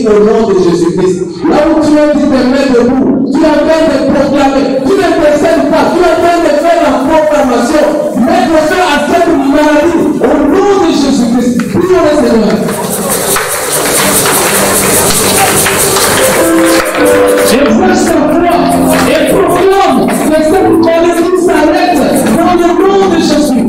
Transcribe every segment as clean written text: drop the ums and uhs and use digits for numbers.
bénis au nom de Jésus-Christ. Là où tu es, tu te mets debout. Tu es en train de proclamer. Tu ne précèdes pas. Tu es en train de faire la proclamation. Mettre fin à cette maladie au nom de Jésus-Christ. Prions le Seigneur. Exerce ta foi et proclame que cette maladie s'arrête dans le nom de Jésus.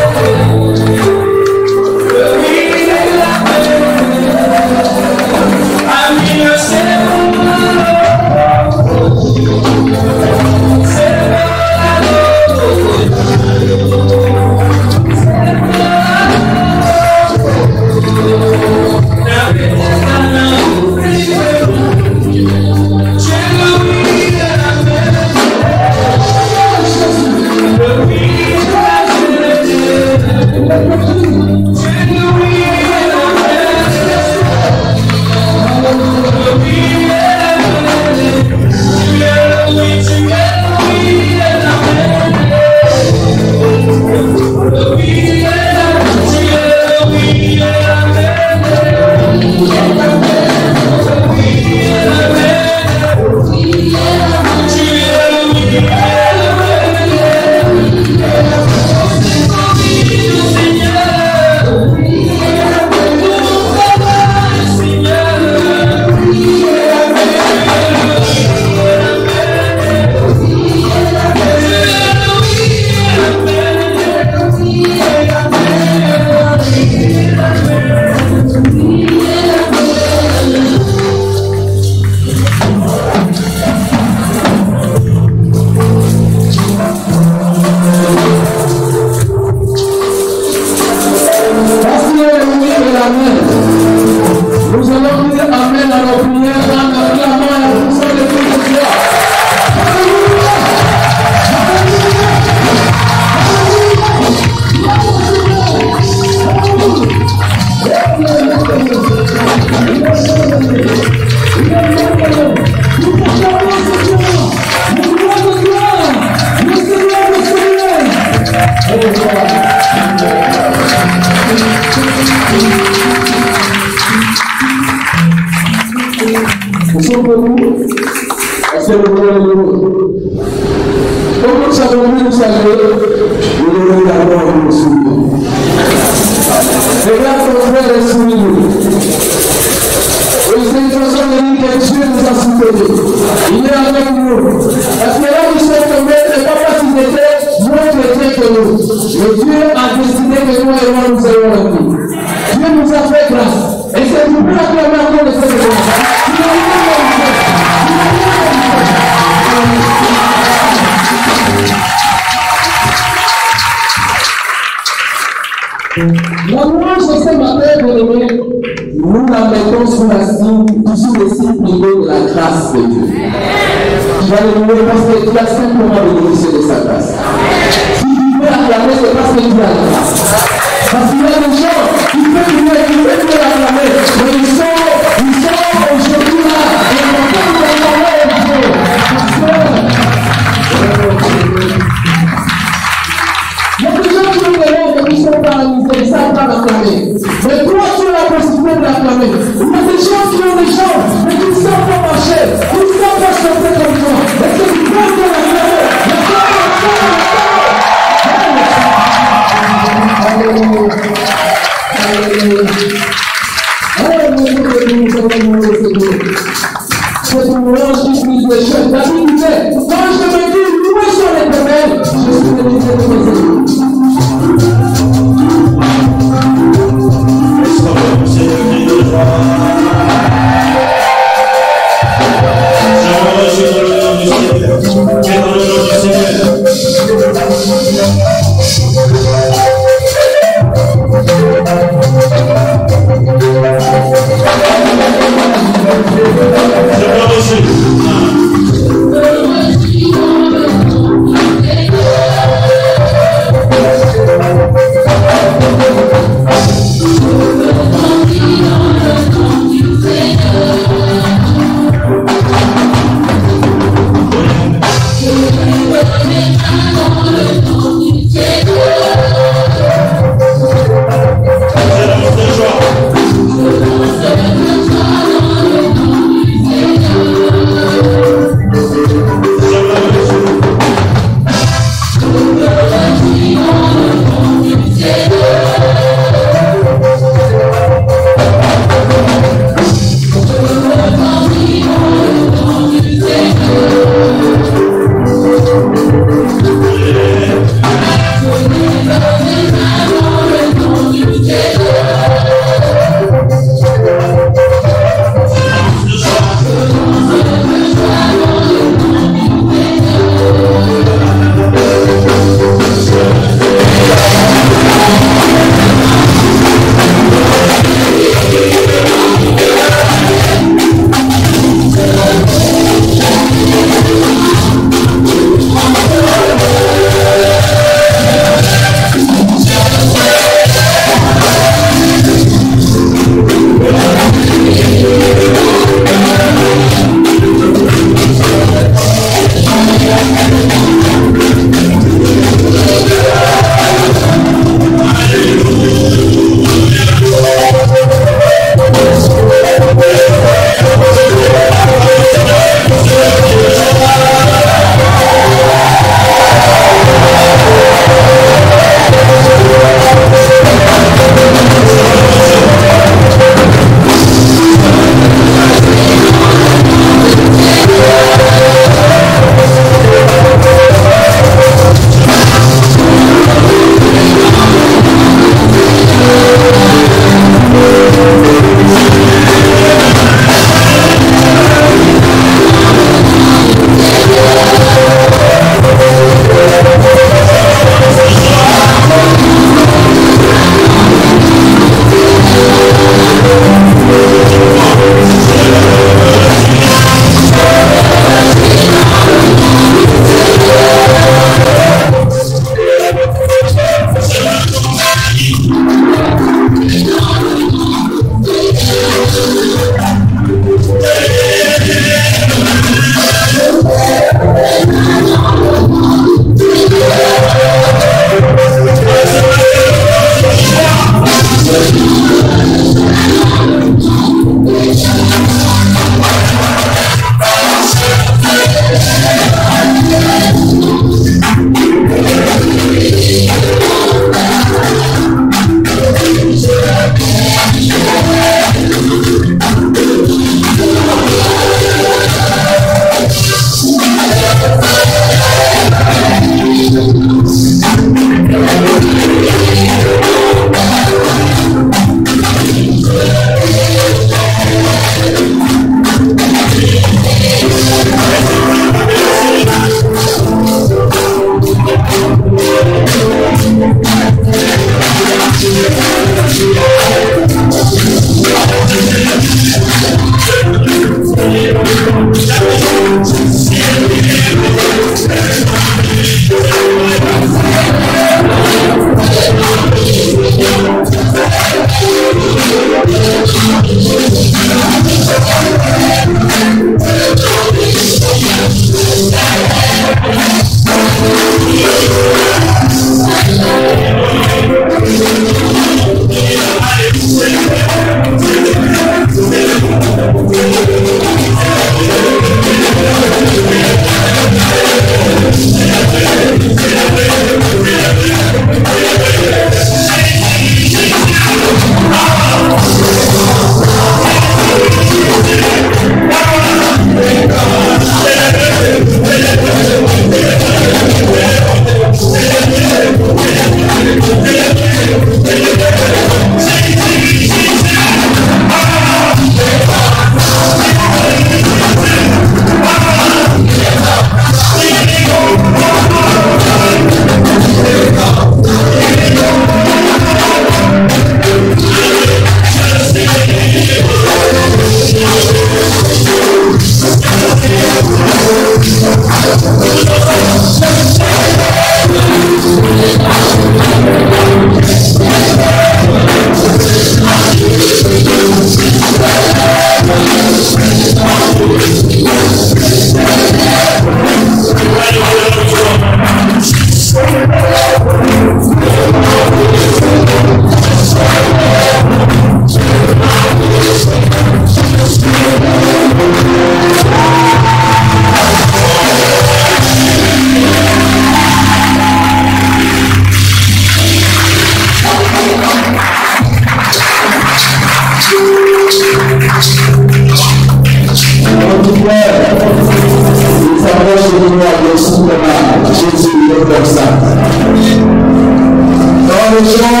Jean,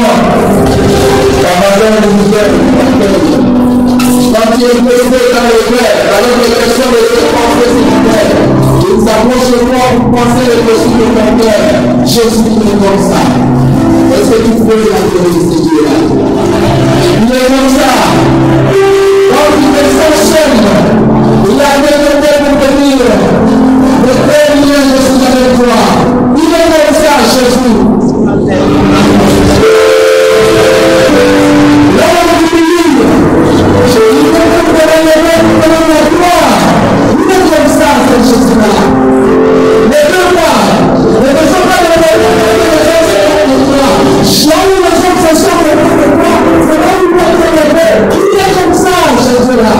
camarade de Michel, quand il est posé dans le cœur, avec les questions de ce pensées militaires, il s'approche de moi pour penser les questions de ton cœur. Jésus est comme ça. Est-ce que tu peux l'entendre ce Dieu-là? Il est comme ça. Quand il descend chaîne, il a développé pour venir. Le Père vient, je suis avec toi. Il est comme ça, Jésus. L'homme du milieu, il est comme la gloire. Il est comme ça, c'est Jésus-là. Ne veux pas, ne besoin pas de la là où les hommes se sont de toi, c'est là où tu peux te lever. Il est comme ça, Jésus-là.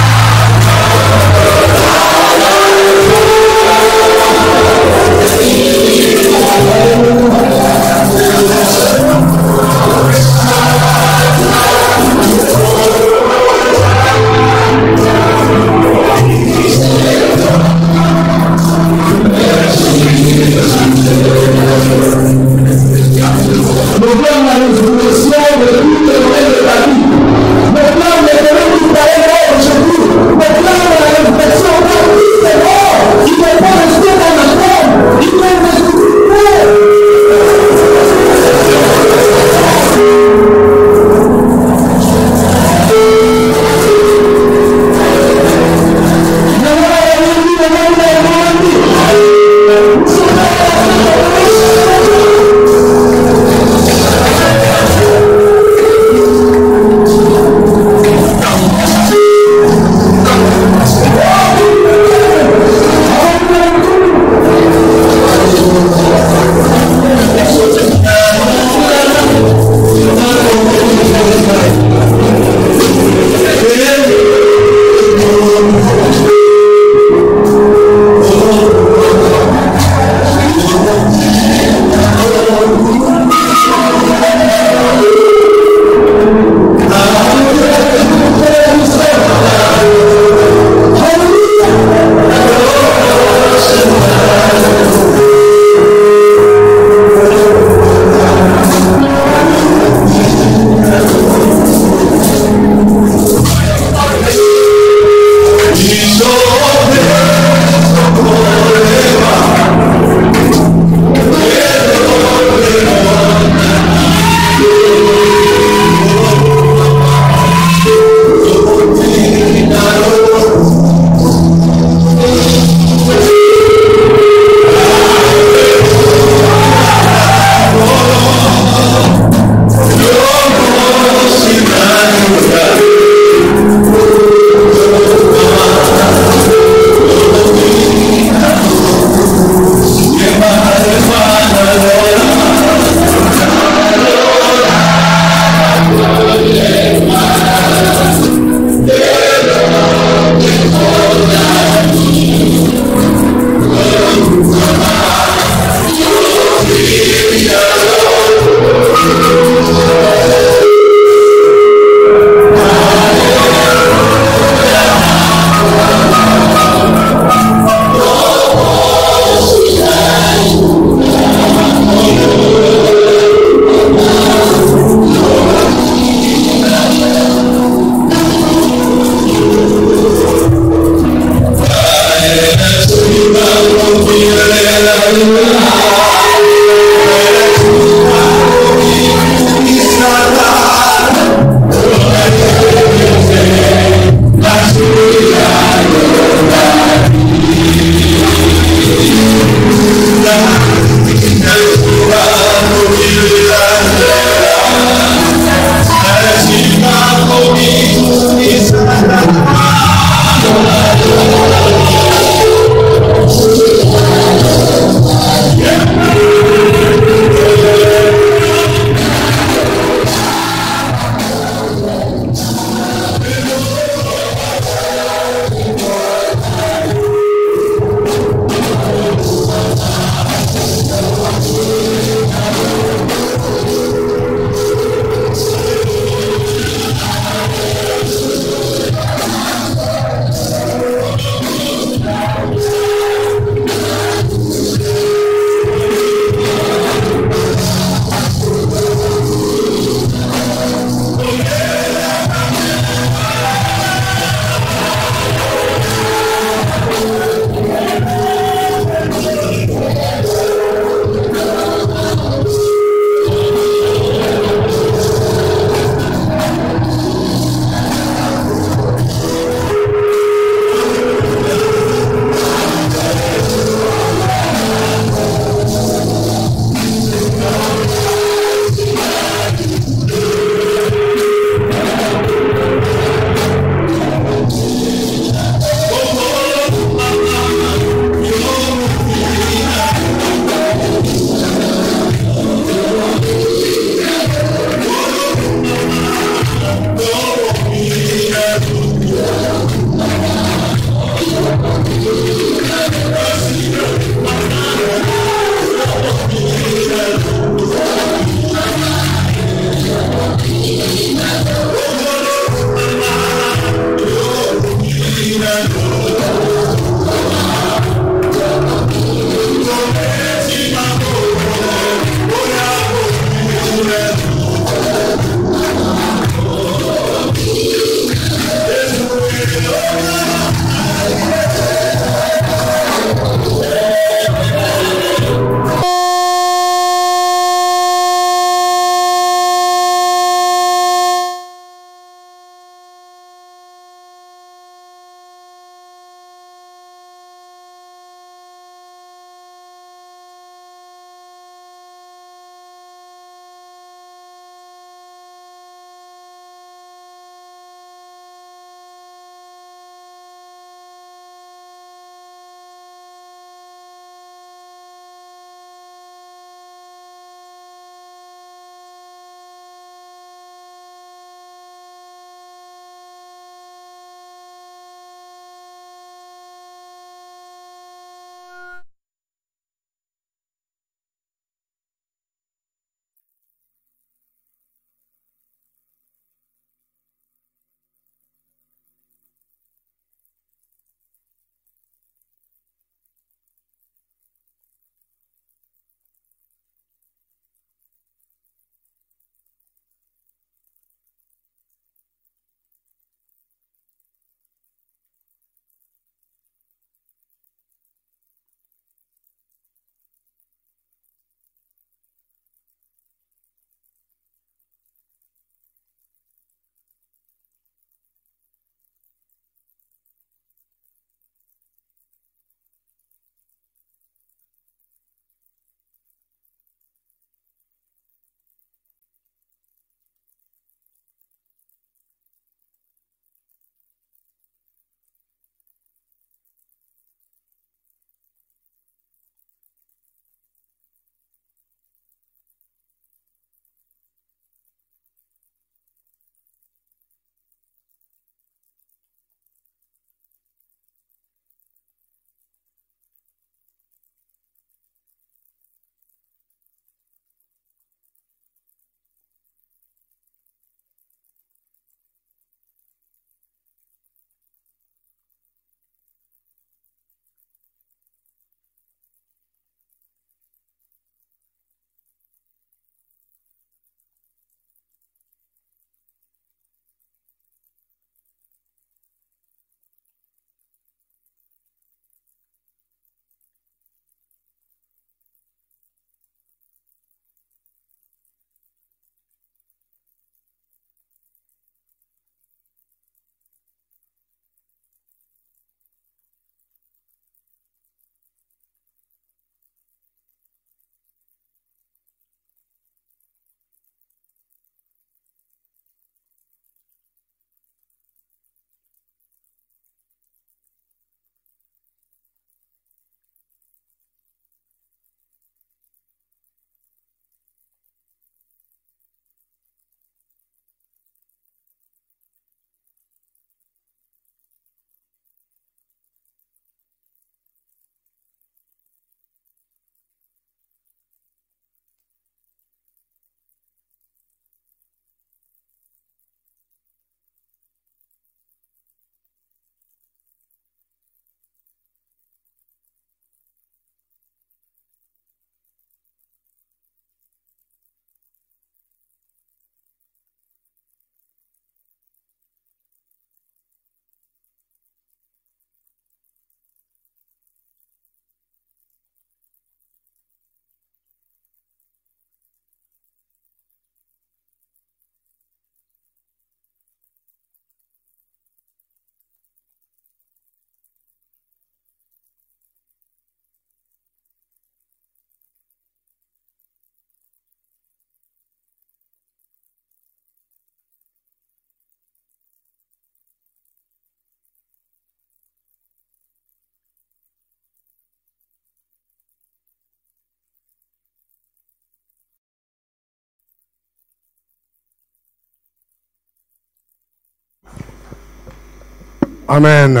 Amen.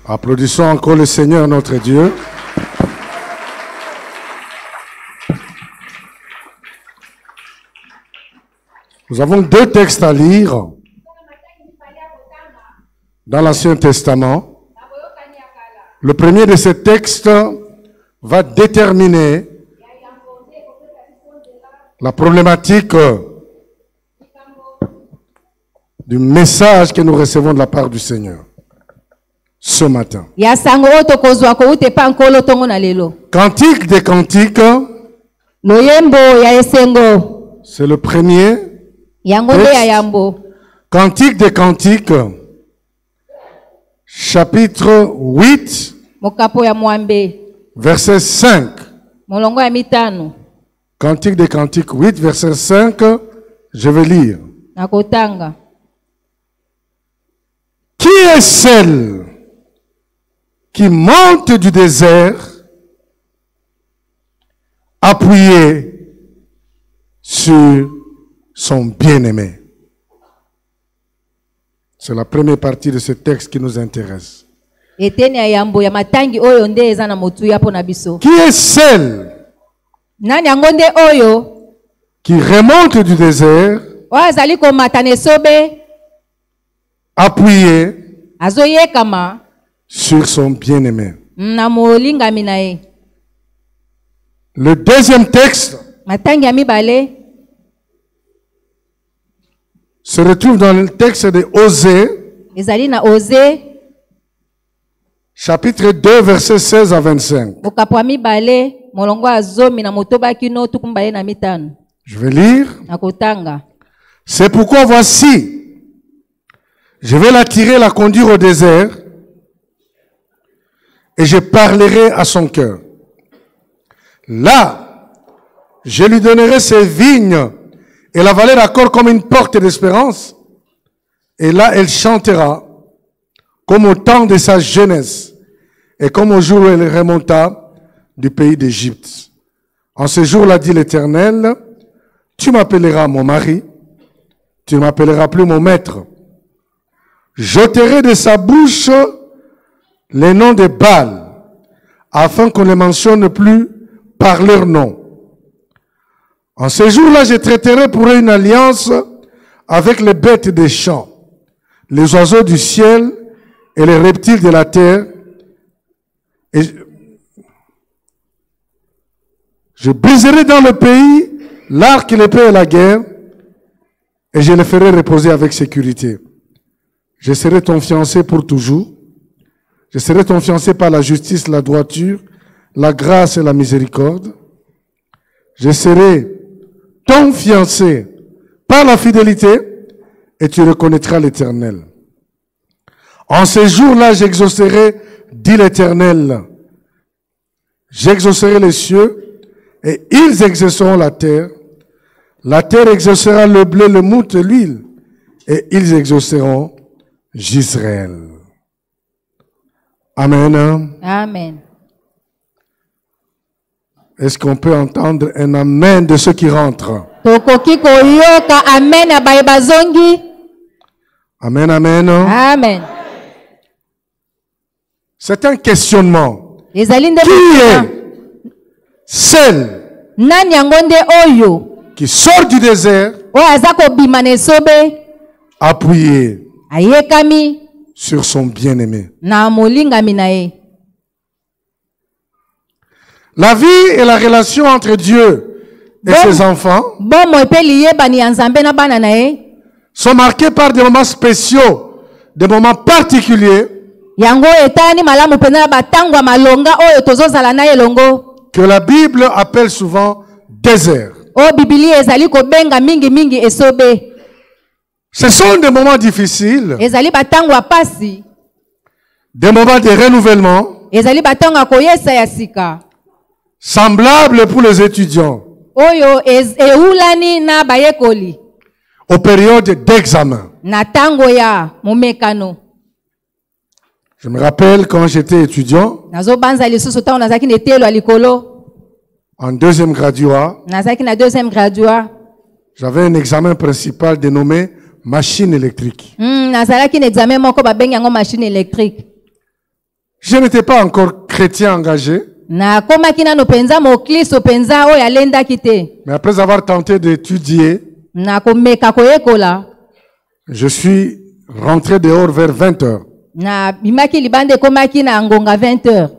Applaudissons encore le Seigneur notre Dieu. Nous avons deux textes à lire dans l'Ancien Testament. Le premier de ces textes va déterminer la problématique du message que nous recevons de la part du Seigneur ce matin. Cantique des cantiques, c'est le premier. Cantique des cantiques, chapitre 8, verset 5. Cantique des cantiques 8, verset 5, je vais lire. Qui est celle qui monte du désert appuyée sur son bien-aimé? C'est la première partie de ce texte qui nous intéresse. Qui est celle qui remonte du désert appuyée sur son bien-aimé? Le deuxième texte se retrouve dans le texte de Osée, chapitre 2, versets 16 à 25. Je vais lire. C'est pourquoi voici, je vais l'attirer, la conduire au désert, et je parlerai à son cœur. Là, je lui donnerai ses vignes et la vallée d'accord comme une porte d'espérance. Et là, elle chantera comme au temps de sa jeunesse et comme au jour où elle remonta du pays d'Égypte. En ce jour-là, dit l'Éternel, tu m'appelleras mon mari, tu ne m'appelleras plus mon maître. J'ôterai de sa bouche les noms de Baal, afin qu'on ne mentionne plus par leur nom. En ce jour-là, je traiterai pour eux une alliance avec les bêtes des champs, les oiseaux du ciel et les reptiles de la terre. Et je briserai dans le pays l'arc, l'épée et la guerre, et je les ferai reposer avec sécurité. Je serai ton fiancé pour toujours. Je serai ton fiancé par la justice, la droiture, la grâce et la miséricorde. Je serai ton fiancé par la fidélité, et tu reconnaîtras l'Éternel. En ces jours-là, j'exaucerai, dit l'Éternel, j'exaucerai les cieux, et ils exauceront la terre. La terre exaucera le blé, le mout et l'huile, et ils exauceront J'Israël. Amen. Amen. Est-ce qu'on peut entendre un amen de ceux qui rentrent? Amen, amen. Amen. C'est un questionnement. Qui est celle qui sort du désert appuyée sur son bien-aimé? La vie et la relation entre Dieu et ses enfants sont marqués par des moments spéciaux, des moments particuliers que la Bible appelle souvent désert. Ce sont des moments difficiles, des moments de renouvellement, semblables pour les étudiants aux périodes d'examen. Je me rappelle quand j'étais étudiant, en deuxième graduat, j'avais un examen principal dénommé machine électrique. Nazalaki na examen moko babengi yango machine électrique. Je n'étais pas encore chrétien engagé. Na komaki nano penza mo Kristo penza oyo alendaki te. Mais après avoir tenté d'étudier, Na komeka koyekola. je suis rentré dehors vers 20 heures. Na bimaki libande komaki na ngonga 20h.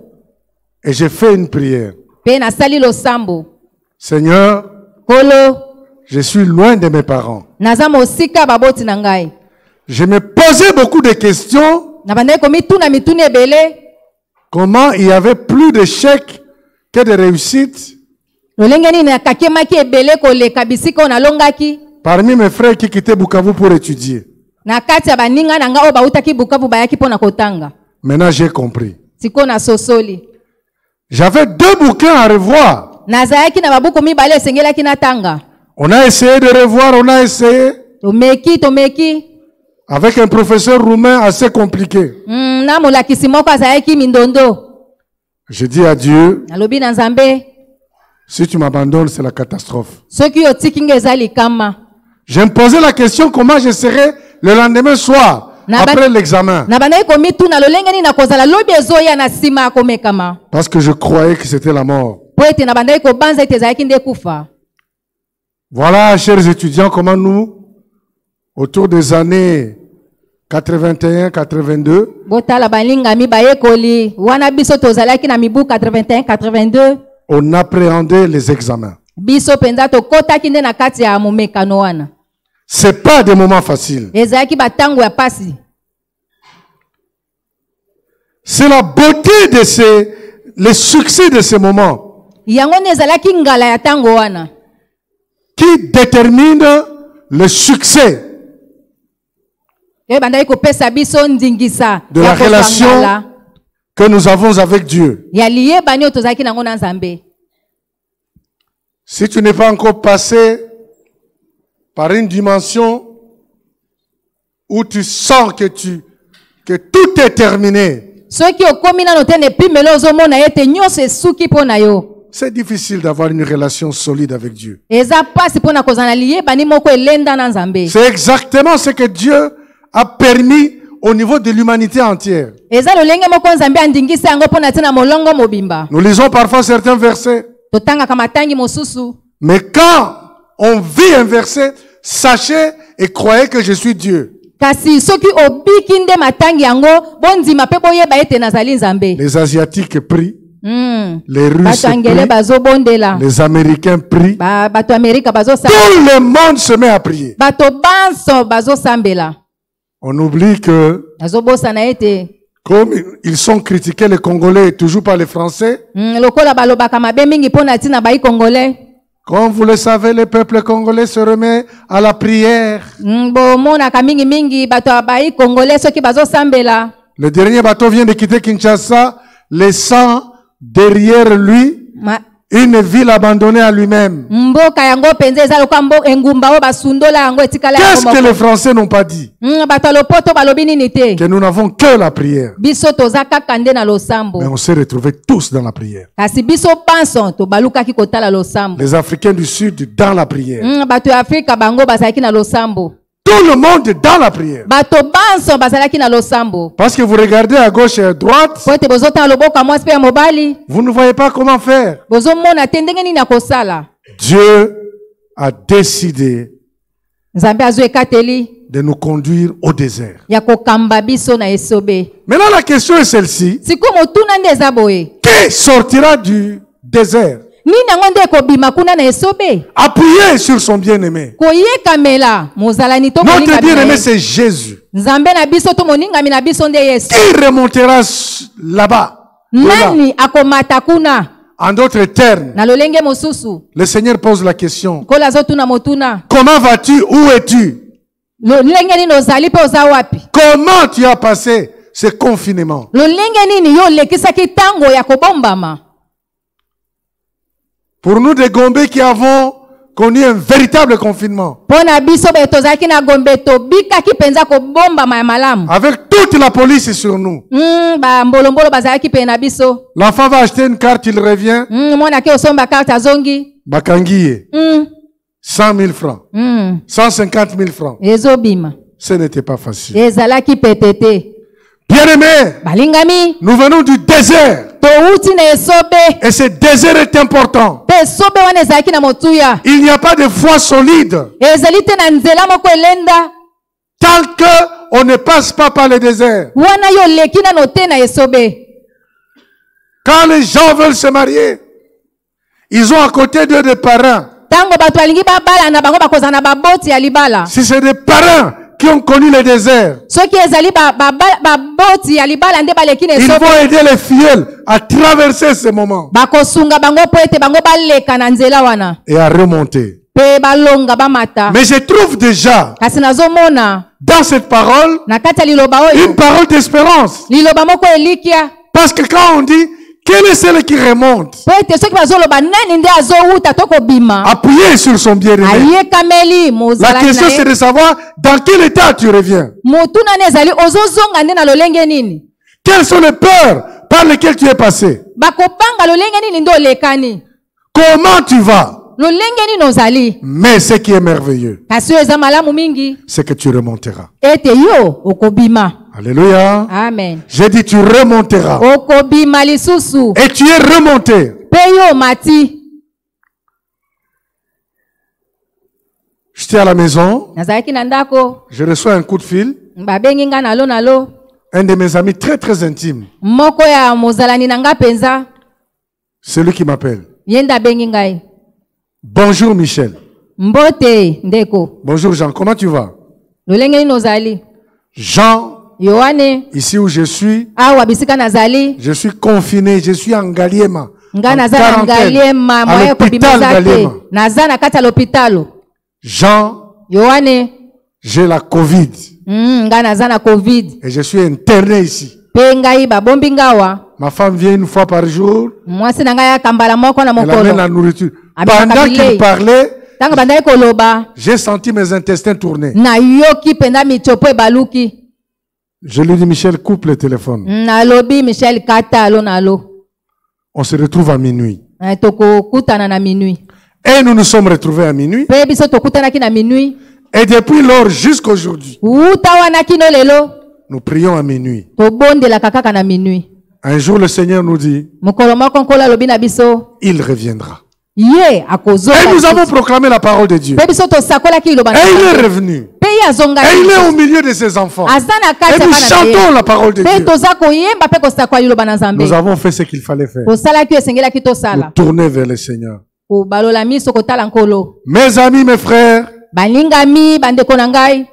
Et j'ai fait une prière. Pe na sali lo sambo. Seigneur, Kolo, je suis loin de mes parents. naza mosika baboti na ngai. Je me posais beaucoup de questions. Na bande komi tuna mituni ebele. Comment il y avait plus d'échecs que de réussites Lolenge nini nakakemaki ebele koleka bisika ona longaki. parmi mes frères qui quittaient Bukavu pour étudier. Na kati ya baninga na nga oyo bautaki Bukavu bayaki pona kotanga. Maintenant, j'ai compris. Siko na sosoli. J'avais 2 bouquins à revoir. Nazayaki na babuku mibale esengelaki na tanga. On a essayé de revoir, on a essayé. Tomeki. Avec un professeur roumain assez compliqué. Na molakisi moko azayaki mindondo. Je dis à Dieu, Nalobi na Nzambe, si tu m'abandonnes, c'est la catastrophe. soki otiki nge ezali kama. Je me posais la question comment je serai le lendemain soir, après l'examen. Na bandai komi tuna lolenge ni na kozala lobi ezoya na sima akomekama. Parce que je croyais que c'était la mort. Po ete na bandai ko banza ete ezalaki nde kufa. Voilà, chers étudiants, comment nous, autour des années 81, 82, Botala balinga mi bayekoli wana biso tozalaki na mibu 81 82 on appréhendait les examens. biso penza to kotaki nde na kati ya momekano wana. C'est pas des moments faciles. Ezalaki batango ya pasi. C'est la beauté de le succès de ces moments Yango ne ezalaki ngala ya tango wana qui détermine le succès e bandai ko pesa biso ndingisa de la relation que nous avons avec Dieu. ya liye banyo tozalaki nango na Nzambe. Si tu n'es pas encore passé par une dimension où tu sens que tout est terminé, Soki okomi na notene pimelo ozomona ete nyonso esuki pona yo. c'est difficile d'avoir une relation solide avec Dieu. Eza pasi pona kozana liye bani moko elenda na Nzambe. C'est exactement ce que Dieu a permis au niveau de l'humanité entière. Eza lolenge moko Nzambe andingisa yango pona tina molongo mobimba. Nous lisons parfois certains versets. Totanga kama tangi mosusu. Mais quand on vit un verset, sachez et croyez que je suis Dieu. Kasi soki obiki nde matangi yango bondima pe boyeba ete nazali Nzambe. Les Asiatiques prient, les Russes Batangele prient, bazo bondela. les Américains prient. Bato Amerika bazo Tout le monde se met à prier. Bato banso bazo sambela. On oublie que, Bazo bosa na ete. comme ils sont critiqués les Congolais, toujours par les Français, Lokola balobaka mabe mingi pona tina bai Congolais. comme vous le savez, le peuple congolais se remet à la prière. Bo mona ka mingi mingi bato bai Congolais soki bazo sambela. Le dernier bateau vient de quitter Kinshasa, laissant derrière lui une ville abandonnée à lui-même. Mboka yango penze eza lokambo engumba o basundola yango etikala yango. Qu'est-ce que les Français n'ont pas dit? Bato lopoto balobi nini te. Que nous n'avons que la prière. Biso toza kaka nde na losambo. Mais on s'est retrouvés tous dans la prière. Kasi biso panso to balukaki kotala losambo. Les Africains du Sud dans la prière. Bato ya Afrika bango bazalaki na losambo. Tout le monde dans la prière. Bato banso bazalaki na losambo. Parce que vous regardez à gauche et à droite, Pote bozota loboko mwasi pe ya mobali. vous ne voyez pas comment faire. Bozomona te ndenge nini na kosala. Dieu a décidé Nzambe azo ekateli de nous conduire au désert. ya kokamba biso na esobe. Maintenant la question est celle-ci. Siko motuna nde eza boye. Qui sortira du désert? Nini yango nde kobima kuna na esobe? Appuyez sur son bien-aimé. Koyekamela mozalani to Notre moninga bien-aimé bina ye. c'est Jésus. Nzambe na biso to moningami na biso nde Yesu. Qui remontera là-bas? De là. Nani akomata kuna? En d'autres termes, Na lolenge mosusu. le Seigneur pose la question. Kola zotuna motuna. Comment vas-tu? Où es-tu? Lolenge nini ozali pe oza wapi? Comment tu as passé ce confinement? Lolenge nini yo lekisaki tango ya kobombama? Pour nous des Gombe qui avons connu un véritable confinement, Pona biso be tozaki na Gombe to bikaki penza kobombama ya malamu. avec toute la police sur nous. Ba mbolombolo bazalaki pe na biso. L'enfant va acheter une carte, il revient. Mwana ke osomba carte azongi. Bakangiye. 100 000 francs, 150 000 francs. ezobima Ce n'était pas facile. ezalaki petete Bien-aimés, balingami nous venons du désert. touti na esobe Et ce désert est important. mpe esobe wana ezalaki na motuya Il n'y a pas de foi solide ezali te na nzela moko elenda tant qu'on ne passe pas par le désert. wana yo oleki nano te na esobe. Quand les gens veulent se marier, ils ont à côté d'eux des parents. ntango bato balingi babala na bango bakozala na baboti ya libala Si c'est des parents qui ont connu le désert, soki ezali baboti ya libala nde baleki na ils esobe vont aider les fidèles à traverser ces moments bakosunga bango po ete bango baleka na nzela wana et à remonter. mpe balonga bamata. Mais je trouve déjà kasi nazomona dans cette parole na kati ya liloba oyo une parole d'espérance. liloba moko elikia Parce que quand on dit, quel est celui qui remonte? po ete soki bazoloba nani nde azowuta to kobima Appuyez sur son bien-aimé. ayekameli La mozalaki question na c'est ye de savoir dans quel état tu reviens. motu nani ezali ozozonga nde na lolenge nini Quelles sont les peurs par lesquelles tu es passé? bakopanga lolenge nini nde olekani Comment tu vas? lolenge nini ozali Mais ce qui est merveilleux, kasi oyo eza malamu mingi c'est que tu remonteras. ete yo okobima. Alléluia. Amen. J'ai dit tu remonteras. okobima lisusu Et tu es remonté. mpe yo mati. J'étais à la maison, nazalaki na ndako je reçois un coup de fil. babengi nga nalo Un de mes amis très très intime, moko ya mozalani na nga mpenza celui qui m'appelle. ye nde abengi ngai. Bonjour Michel. mbote ndeko Bonjour Jean, comment tu vas? lolenge nini ozali? Jean, yohane ici où je suis bisika nazali confiné, je suis en Ngaliema. nga en naza na quarantaine, ngaliema à moye l'hôpital kobimisa te Ngaliema. naza na kati ya lopitalo. Jean, yohane j'ai la Covid nga naza na covid et je suis interné ici. mpe ngai babombi ngawa. Ma femme vient une fois par jour, mwasi na ngai akambala moko na elle amène la mokolo nourriture. Amène Pendant la qu'il bilei. parlait, ntango bandaki koloba j'ai senti mes intestins tourner. nayoki mpenza mitiopo ebaluki. Je lui dis, Michel, coupe le téléphone. nalobi michel kata alo na alo. On se retrouve à minuit. tokokutana na minui Et nous nous sommes retrouvés à minuit. mpe biso tokutanaki na minui Et depuis lors jusqu'à aujourd'hui, wuta wana kino lelo nous prions à minuit. tobondelaka kaka na minui. Un jour, le Seigneur nous dit, mokolo moko nkolo alobi na biso il reviendra. ye akozonga Et nous avons lisusu. proclamé la parole de Dieu. mpe biso tosakolaki liloba na Et il Nzambe. est revenu. mpe ye azongaki Et il est lisusu. au milieu de ses enfants. aza na Et kati ya nous bana na ye. chantons la parole de mpe Dieu. toza koyemba mpe kosakola liloba na nzambe. Nous avons fait ce qu'il fallait faire. tosalaki oyo esengelaki Nous tosala tourner vers le Seigneur. kobalola miso kotala nkolo. Mes amis, mes frères, balingami bandeko na ngai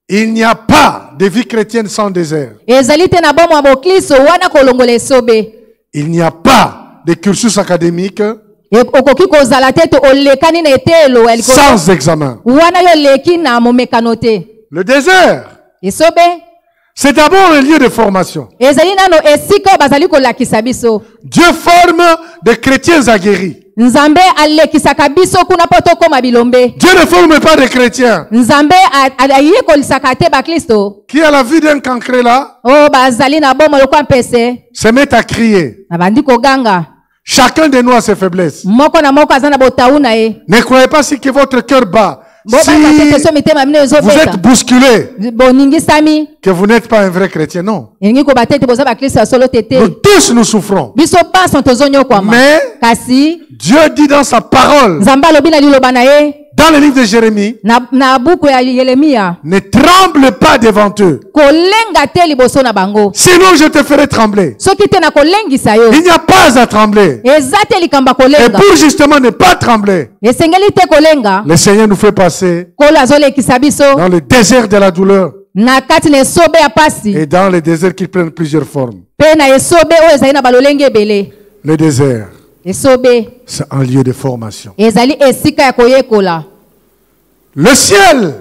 il n'y a pas de vie chrétienne sans désert. ezali te na bomo ya boklisto wana kolongola esobe. Il n'y a pas de cursus académique okoki kozala te to olekani na etelo ya likolo sans examen. wana yo oleki na momekano te. Le désert, esobe c'est d'abord un lieu de formation. ezali nano esika oyo bazali kolakisa biso. Dieu forme des chrétiens aguerris. nzambe alekisaka biso kuna mpo tokóma bilombe. Dieu ne forme pas des chrétiens nzambe ayekolisaka te baklisto qui, à la vue d'un cancre là, oyo bazali na bomo lokwa mpese se mettent à crier. na bandi koganga. Chacun de nous a ses faiblesses. moko na moko aza na botau na ye. Ne croyez pas si que votre cœur bat, si bobanga te so mitema mino vous êtes ezobeta bousculé, boningisami que vous n'êtes pas un vrai chrétien. Non. elingi koba te ete boza baklisto ya solo te te. Nous tous nous souffrons. biso paso tozonyokwama. Mais kasi Dieu dit dans sa parole, nzambe alobi na liloba na ye dans le livre de Jérémie, na buku ya yeremia ne tremble pas devant eux. kolenga te liboso na bango. Sinon, je te ferai trembler. soki te na kolengisa yo Il n'y a pas à trembler. eza te likambo ya Et kolenga. pour justement ne pas trembler, esengeli te kolenga. le Seigneur nous fait passer kolo azolekisa biso dans le désert de la douleur na kati na esobe ya pasi et dans les déserts qui prennent plusieurs formes. mpe na esobe oyo ezali na balolenge ebele. Le désert, esobe c'est un lieu de formation. ezali esika ya koyekola. Le ciel,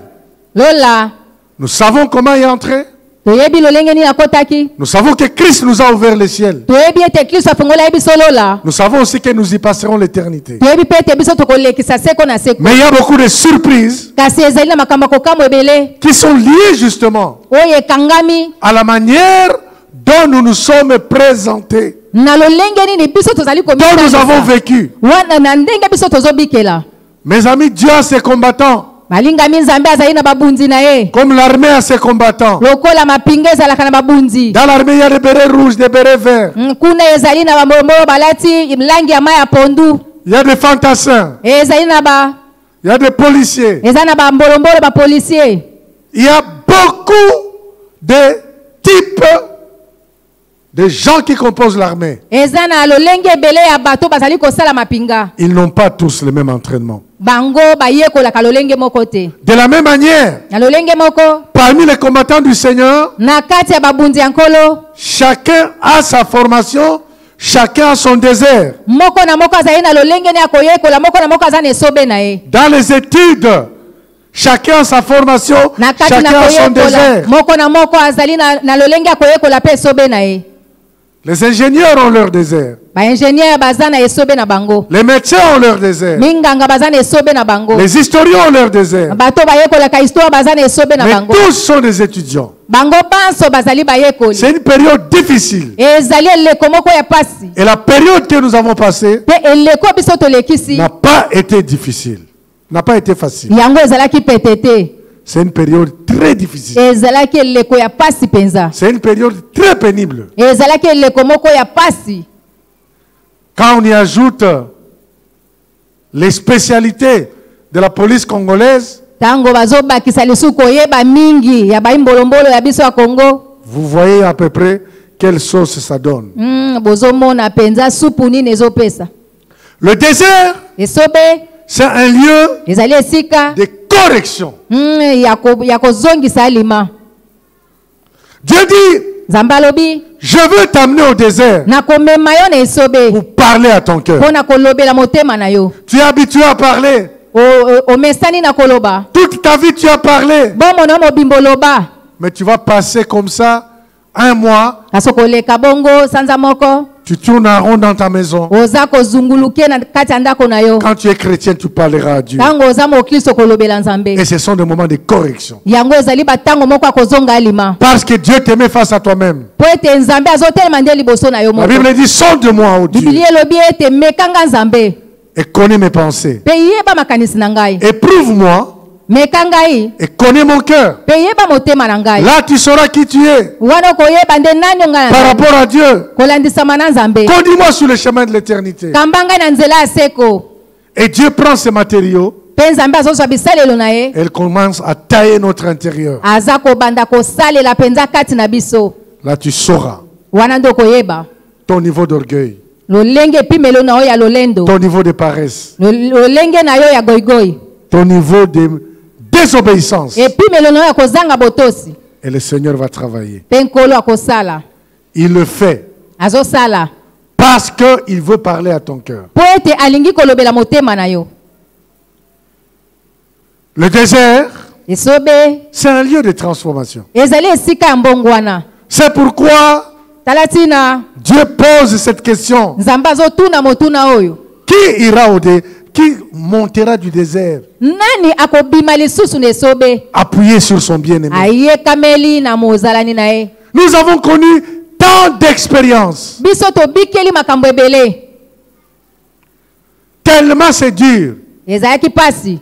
lola nous savons comment y entrer. toyebi lolenge nini akotaki. Nous savons que Christ nous a ouvert le ciel. toyebi ete kristo afongola ye biso lola. Nous savons aussi que nous y passerons l'éternité. toyebi mpe ete biso tokolekisa seko na seko. Mais il y a beaucoup de surprises kasi ezali na makambo ya kokamwa ebele qui sont liées justement oyo ekangami à la manière dont nous nous sommes présentés, na lolenge nini biso tozali dont nous avons komitalisa vécu. wana na ndenge biso tozobikela. Mes amis, Dieu a ses combattants. balingami nzambe azali na babunzi na ye Comme l'armée a ses combattants. lokola mapinga ezalaka na babunzi Dans l'armée, il y a des bérets rouges, des bérets verts. kuna ezali na bambolomolo balati langi ya mai ya pondu Il y a des fantassins. ezali na ba Il y a des policiers. eza na bambolombolo bapolisier Il y a beaucoup de types de gens qui composent l'armée. eza na lolenge ebele ya bato bazali kosala mapinga Ils n'ont pas tous le même entraînement. bango bayekolaka lolenge moko te De la même manière, na lolenge moko parmi les combattants du Seigneur, na kati ya babunzi ya nkolo chacun a sa formation, chacun a son désert. moko na moko azali na lolenge ne ya koyekola moko na moko aza na esobe na ye Dans les études, chacun a sa formation, na kati na chacun a son koyekola désert. moko na moko azali na lolenge ya koyekola mpe esobe na ye Les ingénieurs ont leur désert. baingénieur baza na esobe na bango Les médecins ont leur désert. minganga baza na esobe na bango Les historiens ont leur désert. bato bayekolaka histoire baza na esobe na Mais bango tous sont des étudiants. bango banso bazali bayekoli C'est une période difficile. ezali eleko moko ya pasi Et la période que nous avons passée mpe eleko biso tolekisi n'a pas été difficile. N'a pas été facile. yango ezalaki pete te C'est une période très difficile. ezalaki eleko ya pasi mpenza C'est une période très pénible. ezalaki eleko moko ya pasi Quand on y ajoute les spécialités de la police congolaise, ntango bazobakisa lisusu koyeba mingi ya baimbolombolo ya biso ya kongo vous voyez à peu près quelle sauce ça donne. bozomona mpenza supu nini ezopesa Le désert, esobe c'est un lieu ezali esika de correction. ya kozongisa alima Dieu dit, nzambe alobi je veux t'amener au désert nakomema yo na esobe pour parler à ton cœur. mpo na kolobela motema na yo Tu es habitué à parler. omesani na koloba Toute ta vie, tu as parlé. bomona yo mobimbo loba Mais tu vas passer comme ça un mois. kasi koleka bongo sanza moko Tu tournes en rond dans ta maison. oza kozunguluke na kati ya ndako na yo Quand tu es chrétien, tu parleras à Dieu. ntango oza mokristo kolobela nzambe Et ce sont des moments de correction. yango ezali batango moko ya kozonga alima Parce que Dieu te met face à toi-même. mpo ete nzambe azotelema nde liboso na yo La moko Bible dit, sonde-moi, ô Dieu, biblia elobi ete mekanga nzambe et connais mes pensées. mpe yeba makanisi na ngai Éprouve-moi meka ngai et connais mon cœur. mpe yeba motema na ngai Là, tu sauras qui tu es wana okoyeba nde nani ongai par na rapport à Dieu. kolandisama na nzambe Conduis-moi sur le chemin de l'éternité. kamba ngai na nzela ya seko Et Dieu prend ces matériaux mpe nzambe azozwa bisalelo na ye et il commence à tailler notre intérieur. aza kobanda kosalela mpenza kati na biso Là, tu sauras wana nde okoyeba ton niveau d'orgueil, lolenge epimelo na yo ya lolendo ton niveau de paresse, lolenge na yo ya goigoi ton niveau de désobéissance. epimelo na yo ya kozanga botosi Et le Seigneur va travailler. mpe nkolo akosala Il le fait azosala parce qu'il veut parler à ton cœur. mpo ete alingi kolobela motema na yo Le désert, esobe c'est un lieu de transformation. ezali esika ya mbongwana C'est pourquoi tala ntina Dieu pose cette question. nzambe azotuna motuna oyo Qui ira qui montera du désert, nani akobima lisusu na esobe appuyé sur son bien-aimé? ayekameli na mozalani na ye Nous avons connu tant d'expériences. biso tobikeli makambo ebele Tellement c'est dur ezalaki pasi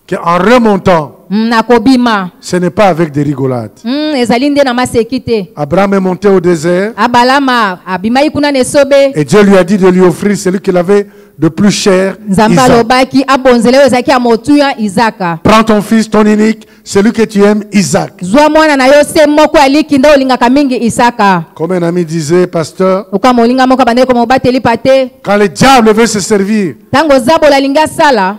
qu'en remontant, na kobima ce n'est pas avec des rigolades. ezali nde na maseki te Abraham est monté au désert abalama abimaki kuna na esobe et Dieu lui a dit de lui offrir celui qu'il avait de plus cher, nzambe Isaac. alobaki abonzela oyo ezalaki ya motuya izaka Prends ton fils, ton unique, celui que tu aimes, Isaac. zwa mwana na yo se moko ya liki nde olingaka mingi isaka Comme un ami disait, pasteur, oka molinga moko abandaki komobateli pa te quand le diable veut se servir ntango zabola alingi asala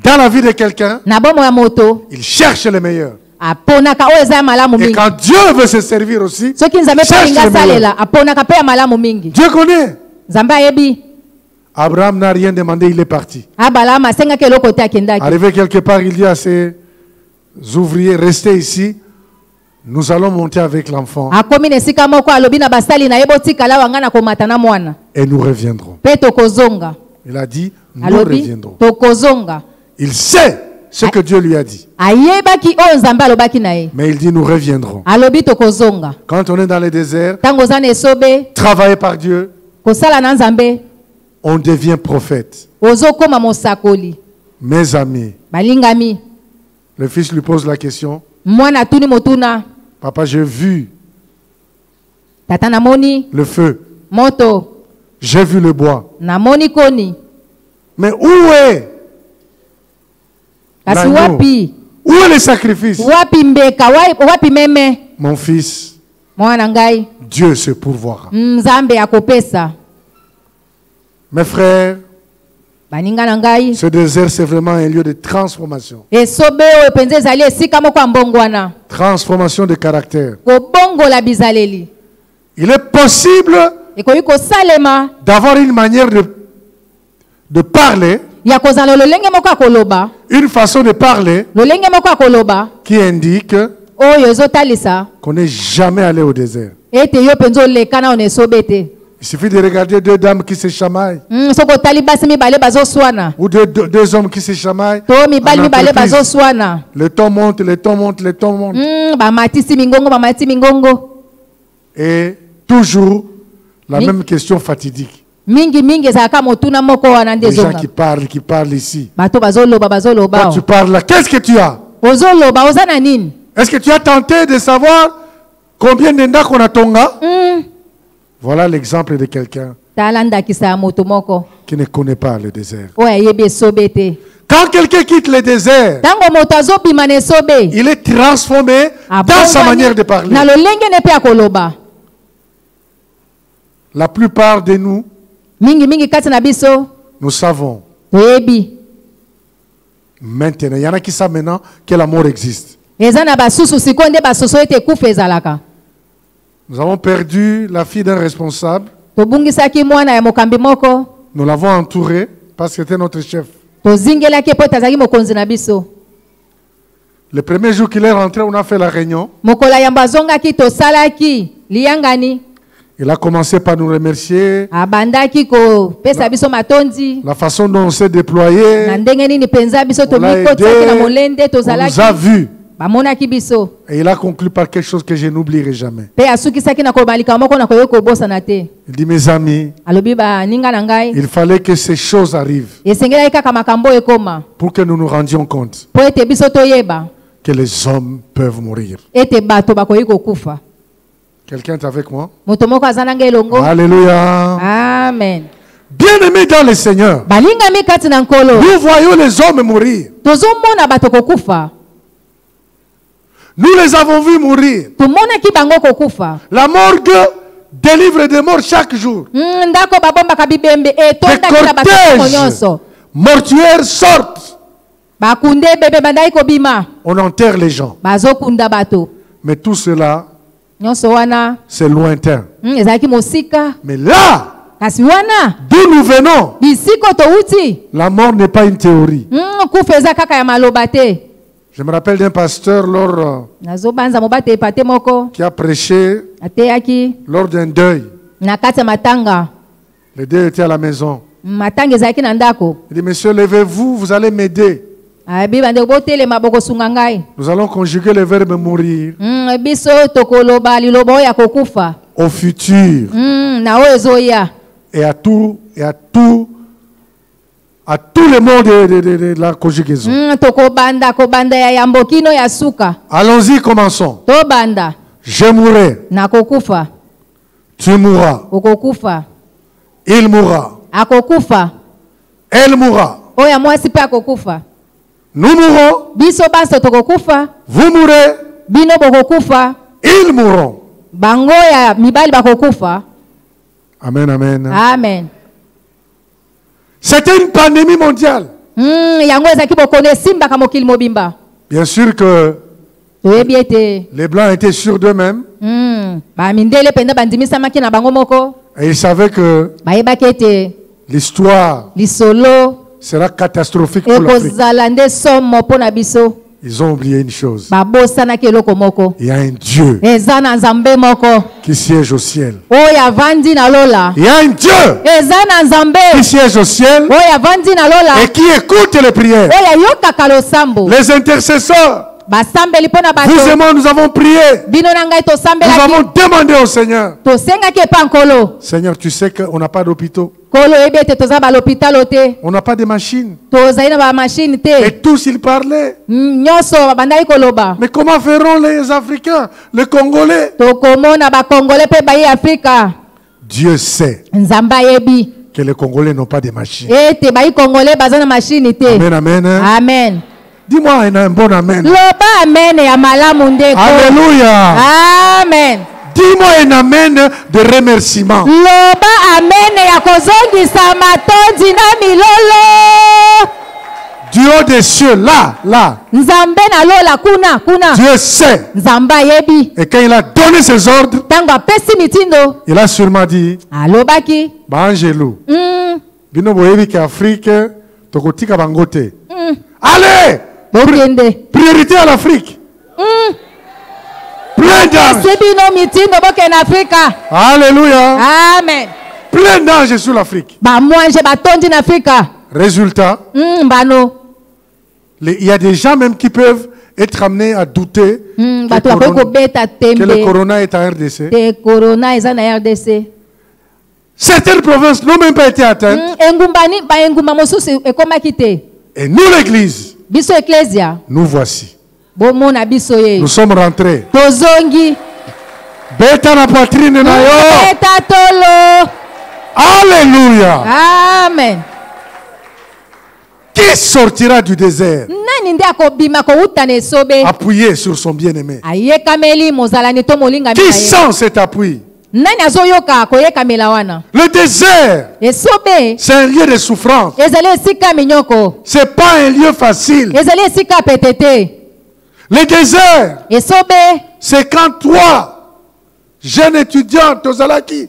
dans la vie de quelqu'un, na bomo ya moto il cherche le meilleur. aponaka oyo eza ya malamu Et mingi quand Dieu veut se servir aussi, soki nzambe mpe cherche alingi le meilleur. asalela aponaka mpe ya malamu mingi Dieu connaît. nzambe ayebi Abraham n'a rien demandé, il est parti. abalama asengaki eloko te akendaki Arrivé quelque part, il dit à ses ouvriers, restez ici, nous allons monter avec l'enfant akomi na esika moko alobi na basali na ye botikala wanga na komata na mwana et nous reviendrons. mpe tokozonga Il a dit, nous alobi reviendrons. tokozonga Il sait ce que Dieu lui a dit, ayebaki oyo nzambe alobaki na ye mais il dit, nous reviendrons. alobi tokozonga Quand on est dans les déserts, ntango oza na esobe travaillé par Dieu, kosala na nzambe on devient prophète. ozokoma mosakoli Mes amis. balingami. Le fils lui pose la question. Mwana tuni motuna. Papa, j'ai vu Tata namoni le feu. moto. J'ai vu le bois. Namoni koni. Mais où est Kasi l'agneau? wapi? Où est le sacrifice? Wapi mbeka? Wapi meme? Mon fils, Mwana ngai. Dieu se pourvoira. Nzambe akopesa. Mes frères, Baninga na ngai. ce désert, c'est vraiment un lieu de transformation. Esobe oyo penza ezali esika moko ya mbongwana. Transformation de caractère. Kobongola bizaleli. Il est possible Ekoki kosalema d'avoir une manière de parler, ya kozala lolenge moko ya koloba. une façon de parler Lolenge moko ya koloba qui indique oyo ezotalisa qu'on n'est jamais allé au désert. ete yo penza oleka na ona esobe te. Il suffit de regarder deux dames qui se chamaillent Soko otali basi mibale bazoswana. ou deux hommes qui se chamaillent. To mibali en mibale entreprise. bazoswana. Le ton monte, le ton monte, le ton monte. Bamatisi mingongo, bamati mingongo. Et toujours la même question fatidique. Mingi ezalaka motuna moko wana nde Les gens ezonga. qui parlent ici. Bato bazoloba Quand tu parles là, qu'est-ce que tu as? ozoloba oza na nini? Est-ce que tu as tenté de savoir combien de ndak on a tonga? Voilà l'exemple de quelqu'un Tala ndakisa ya moto moko qui ne connaît pas le désert. oyo ayebi esobe te. Quand quelqu'un quitte le désert, Ntango moto azobima na esobe il est transformé dans sa manière de parler. na lolenge ne mpe ya koloba. La plupart de nous, Mingi kati na biso nous savons toyebi maintenant, il y en a qui savent maintenant que la mort existe. eza na basusu sikoyo nde basoso ete ekufa ezalaka. Nous avons perdu la fille d'un responsable. Tobungisaki mwana ya mokambi moko. Nous l'avons entouré parce que c'était notre chef. Tozingelaki po ete azalaki mokonzi na biso. Le premier jour qu'il est rentré, on a fait la réunion. Mokola yambo azongaki tosalaki liyangani. Il a commencé par nous remercier. Abandaki kopesa biso matondi. La façon dont on s'est déployé. Na ndenge nini penza biso On l'a aidé. tomikotisaki na molende On nous tozalaki. a vus. Bamonaki biso. Et il a conclu par quelque chose que je n'oublierai jamais. Pe asukisaki na kobalika moko na koyo kobosana te. Il dit, mes amis, Alobi baninga na ngai. il fallait que ces choses arrivent Esengelaki kaka makambo ekoma. pour que nous nous rendions compte Po ete biso toyeba. que les hommes peuvent mourir. Ete bato bakoyi kokufa. Quelqu'un est avec moi? Moto moko aza na ngai elongo. Alléluia. Amen. Bien-aimés dans le Seigneur, Balingami kati na nkolo. nous voyons les hommes mourir. Tozomona bato kokufa. Nous les avons vus mourir. Tomonaki bango kokufa. La morgue délivre des morts chaque jour. Ndako babombaka bibembe Des etondaki na bato cortèges nyonso. mortuaires sortent. Bakunde bebe bandai kobima. On enterre les gens. Bazokunda bato. Mais tout cela, Nyonso wana c'est lointain. ezalaki mosika. Mais là, Kasi wana d'où nous venons, bisiko touti. la mort n'est pas une théorie. Kufa eza kaka ya maloba te. Je me rappelle d'un pasteur Nazobanza mobate epate moko. qui a prêché Ateyaki lors d'un deuil. na kati ya matanga. Le deuil était à la maison. Matanga ezalaki na ndako. Il dit, monsieur, levez-vous, vous allez m'aider. Abi bande botelema bokosunga ngai. Nous allons conjuguer le verbe mourir Biso tokoloba liloba oyo ya kokufa. au futur Na oyo ezoya. et à tous les mots de la conjugaison. Kobanda ya yambokino ya suka. Allons-y, commençons. Tobanda Je mourrai, na kokufa. tu mourras, Okokufa. il mourra, Akokufa. elle mourra. Oya mwasi pe akokufa. Nous mourrons, Biso baso tokokufa. vous mourrez, Bino bokokufa. ils mourront. Bango ya mibali bakokufa. Amen, amen. Amen. C'était une pandémie mondiale. Yango ezaki bokone simbaka mokili mobimba. Bien sûr que Toyebi ete. les Blancs étaient sûrs d'eux-mêmes Bamindele penda bandimisamaki na bango moko. et ils savaient que Bayebaki ete l'histoire lisolo sera catastrophique pour l'Afrique. ekozala nde somo mpo na biso. Ils ont oublié une chose. Babosanaki eloko moko. Il y a un Dieu Eza na nzambe moko. qui siège au ciel. Oyo avandi na lola. Il y a un Dieu Eza na qui nzambe. siège au ciel Oyo avandi na lola. et qui écoute les prières. Oyo ayokaka losambo. Les intercesseurs basambeli pona bato Vous et moi, nous avons prié. bino na ngai Nous tosambelaki avons demandé au Seigneur. tosengaki epa nkolo Seigneur, tu sais qu'on n'a pas d'hôpitaux. nkolo oyebi ete toza balopitalo te On n'a pas de machines. tozali na bamashine Et te tous, ils parlaient. nyonso babandaki koloba Mais comment feront les Africains, les Congolais? tokomona bakongole mpe baye afrika Dieu sait nzambe ayebi que les Congolais n'ont pas de machines. ete bayi kongole baza na mashine te Amen, amen. amen Dis-moi un bon amen. loba amen ya malamu ndeko Alléluia. amen Dis-moi un amen de remerciement. loba amen ya kozongisa matondi na milolo Du haut des cieux, là, nzambe na lola kuna Dieu sait. nzambe ayebi Et quand il a donné ses ordres, ntango apesi mitindo il a sûrement dit, alobaki bah, Angelo, bino boyebi ki Afrique, tokotika bangote. Allez! bokende Priorité à l'Afrique. Plein d'anges. esi bino mitindo bokende afrika Alléluia. amen Plein d'anges sur l'Afrique. bamwanje batondi na afrika Résultat, mbano il y a des gens même qui peuvent être amenés à douter bato bakoki kobeta que le tembe corona est en RDC. te corona eza na rdc Certaines provinces n'ont même pas été atteintes. engumba mosusu ekomaki te Et nous, l'Église, biso eklesia nous voici. bomona biso ye Nous sommes rentrés. tozongi Beta la poitrine na yo. eta tolo Alléluia. amen Qui sortira du désert nani nde akobima kowuta na esobe appuyé sur son bien-aimé? ayekameli mozalani to molingami Qui na ye sent cet appui? nani azoyoka koyekamela wana Le désert, esobe c'est un lieu de souffrance. ezali esika minyoko C'est pas un lieu facile. ezali esika pete te Le désert, esobe c'est quand toi, jeune étudiant, Tozalaki,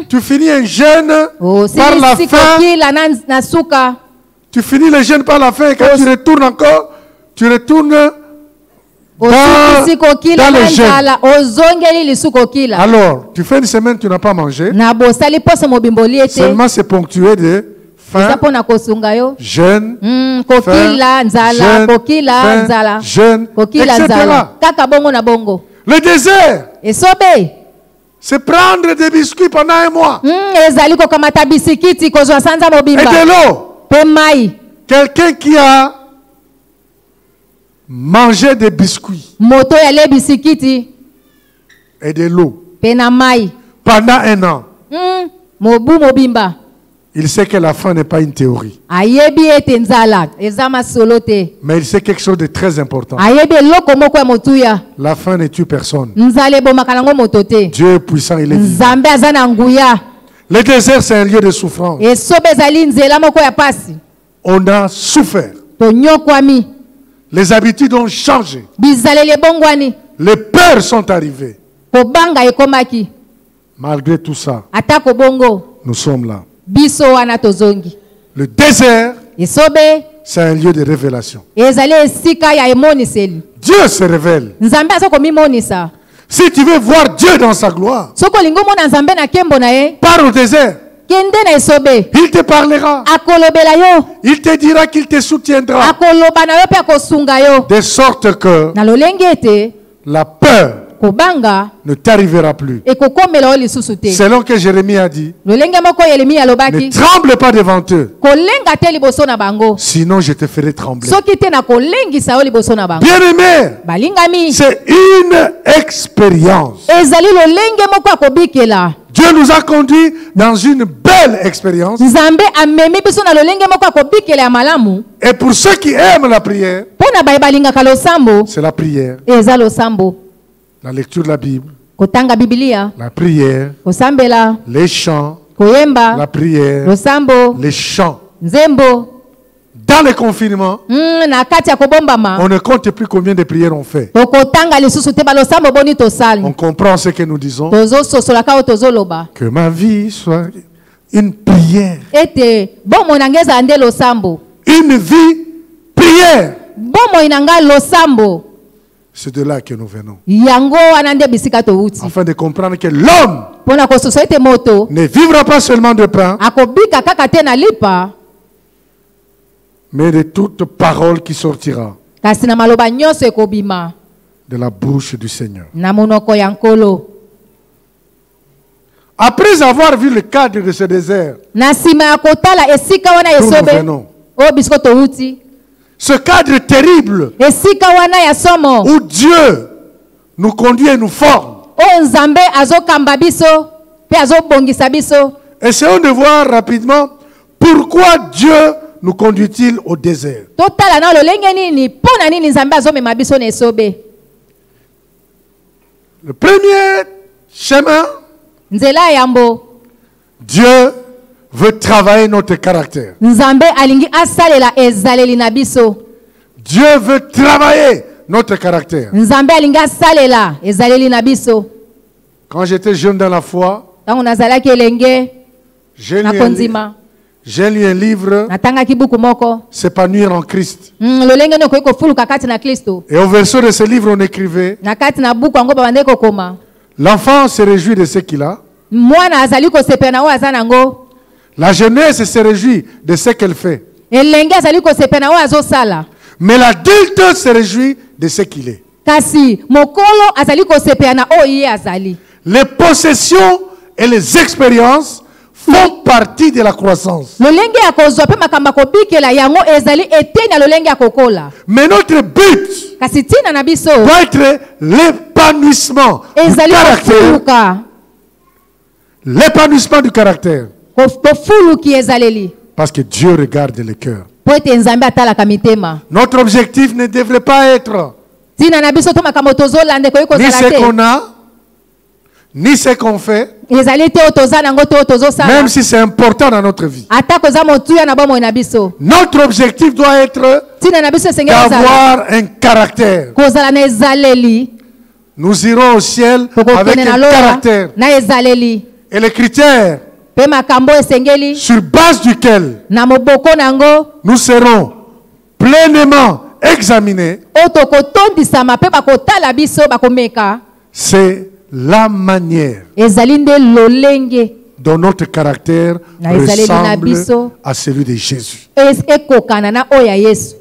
tu finis un jeûne par la osili faim. sikokila na suka Tu finis le jeûne par la faim et quand tu retournes encore, tu retournes osili sikokila dans le na jeûne. nzala ozongeli lisuku okila Alors, tu fais une semaine, tu n'as pas mangé. na bosali poso mobimbo ete Seulement c'est ponctué de eza faim, mpona kosunga yo jeûne, kokila nzala jeûne, kokila faim, nzala jeûne, kokila etc. nzala kaka bongo na bongo Le désert, esobe c'est prendre des biscuits pendant un mois ezali kokamata bisikiti kozwa sanza et mobimba de l'eau. mpe mai Quelqu'un qui a mangé des biscuits moto yale bisikiti et de l'eau mpe na mai pendant un an, mobu mobimba il sait que la faim n'est pas une théorie. ayebi ete nzala eza masolo te Mais il sait quelque chose de très important. ayebi eloko moko ya motuya La faim ne tue personne. nzala ebomaka nango moto te Dieu est puissant, il est vivant. nzambe aza na nguya Le désert, c'est un lieu de souffrance. esobe ezali nzela moko ya pasi On a souffert. tonyokwami Les habitudes ont changé. bizaleli ebongwani Les peurs sont arrivées. kobanga ekomaki Malgré tout ça, atako bongo nous sommes là. biso wana tozongi Le désert, esobe c'est un lieu de révélation. ezali esika ya emoniseli Dieu se révèle. nzambe aza komimonisa Si tu veux voir Dieu dans sa gloire, soki olingi omona nzambe na nkembo na ye pars au désert. kende na esobe Il te parlera. akolobela yo Il te dira qu'il te soutiendra. akoloba na yo mpe akosunga yo De sorte que na lolenge ete la peur kobanga ne t'arrivera plus. ekokomela yo lisusu te Selon que Jérémie a dit, lolenge moko yeremia ne alobaki tremble pas devant eux, kolenga te liboso na bango sinon je te ferai trembler. soki te na kolengisa yo liboso na bango Bien-aimé, balingami c'est une expérience. ezali lolenge moko ya kobikela Dieu nous a conduits dans une belle expérience. nzambe amemi biso na lolenge moko ya kobikela ya malamu Et pour ceux qui aiment la prière, mpo na baye balingaka losambo c'est la prière, eza losambo la lecture de la Bible, kotanga bibilia la prière, kosambela les chants, koyemba la prière, losambo les chants. nzembo Dans le confinement, na kati ya kobombama on ne compte plus combien de prières on fait. tokotanga lisusu te balosambo boni tosali On comprend ce que nous disons. tozososolaka oyo tozoloba Que ma vie soit une prière. ete bomoi na ngai ezala nde losambo Une vie prière. bomoi na ngai losambo C'est de là que nous venons. yango wana nde bisika towuti Afin de comprendre que l'homme mpo na kososo ete moto ne vivra pas seulement de pain, akobika kaka te na lipa mais de toute parole qui sortira kasi na maloba nyonso ekobima de la bouche du Seigneur. na monoko ya nkolo. Après avoir vu le cadre de ce désert, Na nsima ya kotala esika wana nous esobe venons. oyo biso touti, Ce cadre terrible esika wana ya somo où Dieu nous conduit et nous forme. oyo nzambe azokamba biso mpe azobongisa biso. Essayons de voir rapidement pourquoi Dieu nous conduit-il au désert. Totala na lolenge nini mpo na nini nzambe azomema biso na esobe. Le premier chemin, Nzela yambo, Dieu veut travailler notre caractère. nzambe alingi asalela ezaleli na biso. Dieu veut travailler notre caractère. Nzambe alingi asalela ezaleli na biso. Quand j'étais jeune dans la foi, Tango nazalaki elenge j'ai na lu, konzima lu un livre, natangaki buku moko. S'épanouir en Christ. Lolenge no koki kofuluka kati na Kristo. Et au verso de ce livre, on écrivait, Na kati na buku yango babandeki kokoma, l'enfant se réjouit de ce qu'il a. mwana azali kosepela na oyo aza nango, La jeunesse se réjouit de ce qu'elle fait. elenge azali kosepela na oyo azosala, Mais l'adulte se réjouit de ce qu'il est. kasi mokolo azali kosepela na oyo ye azali. Les possessions et les expériences font partie de la croissance. Lolenge ya kozwa pe makamba kobikela yango ezali eteni ya lolenge ya kokola. Mais notre but Kasi tina na biso doit être l'épanouissement du ezali caractère. kofuluka, L'épanouissement du caractère. kofuluki ezaleli Parce que Dieu regarde le cœur. po ete nzambe atalaka mitema. Notre objectif ne devrait pas être Tina na biso to makambo tozolanda ekoki ni kozala ce qu'on te, a, ni ce qu'on fait, ezali te oyo toza nango to oyo tozosala, même si c'est important dans notre vie. ata koza motuya na bomoi na biso. Notre objectif doit être Tina na biso esengeli kozala d'avoir un caractère. kozala na ezaleli, Nous irons au ciel avec tokokende na un lola caractère. na ezaleli Et les critères pe makambo esengeli sur base duquel na moboko nango nous serons pleinement examinés, oyo tokotondisama pe bakotala biso bakomeka, c'est la manière ezali nde lolenge dont notre caractère Na ezaleli na ressemble biso. à celui de Jésus. ekokana na oyo ya Yesu.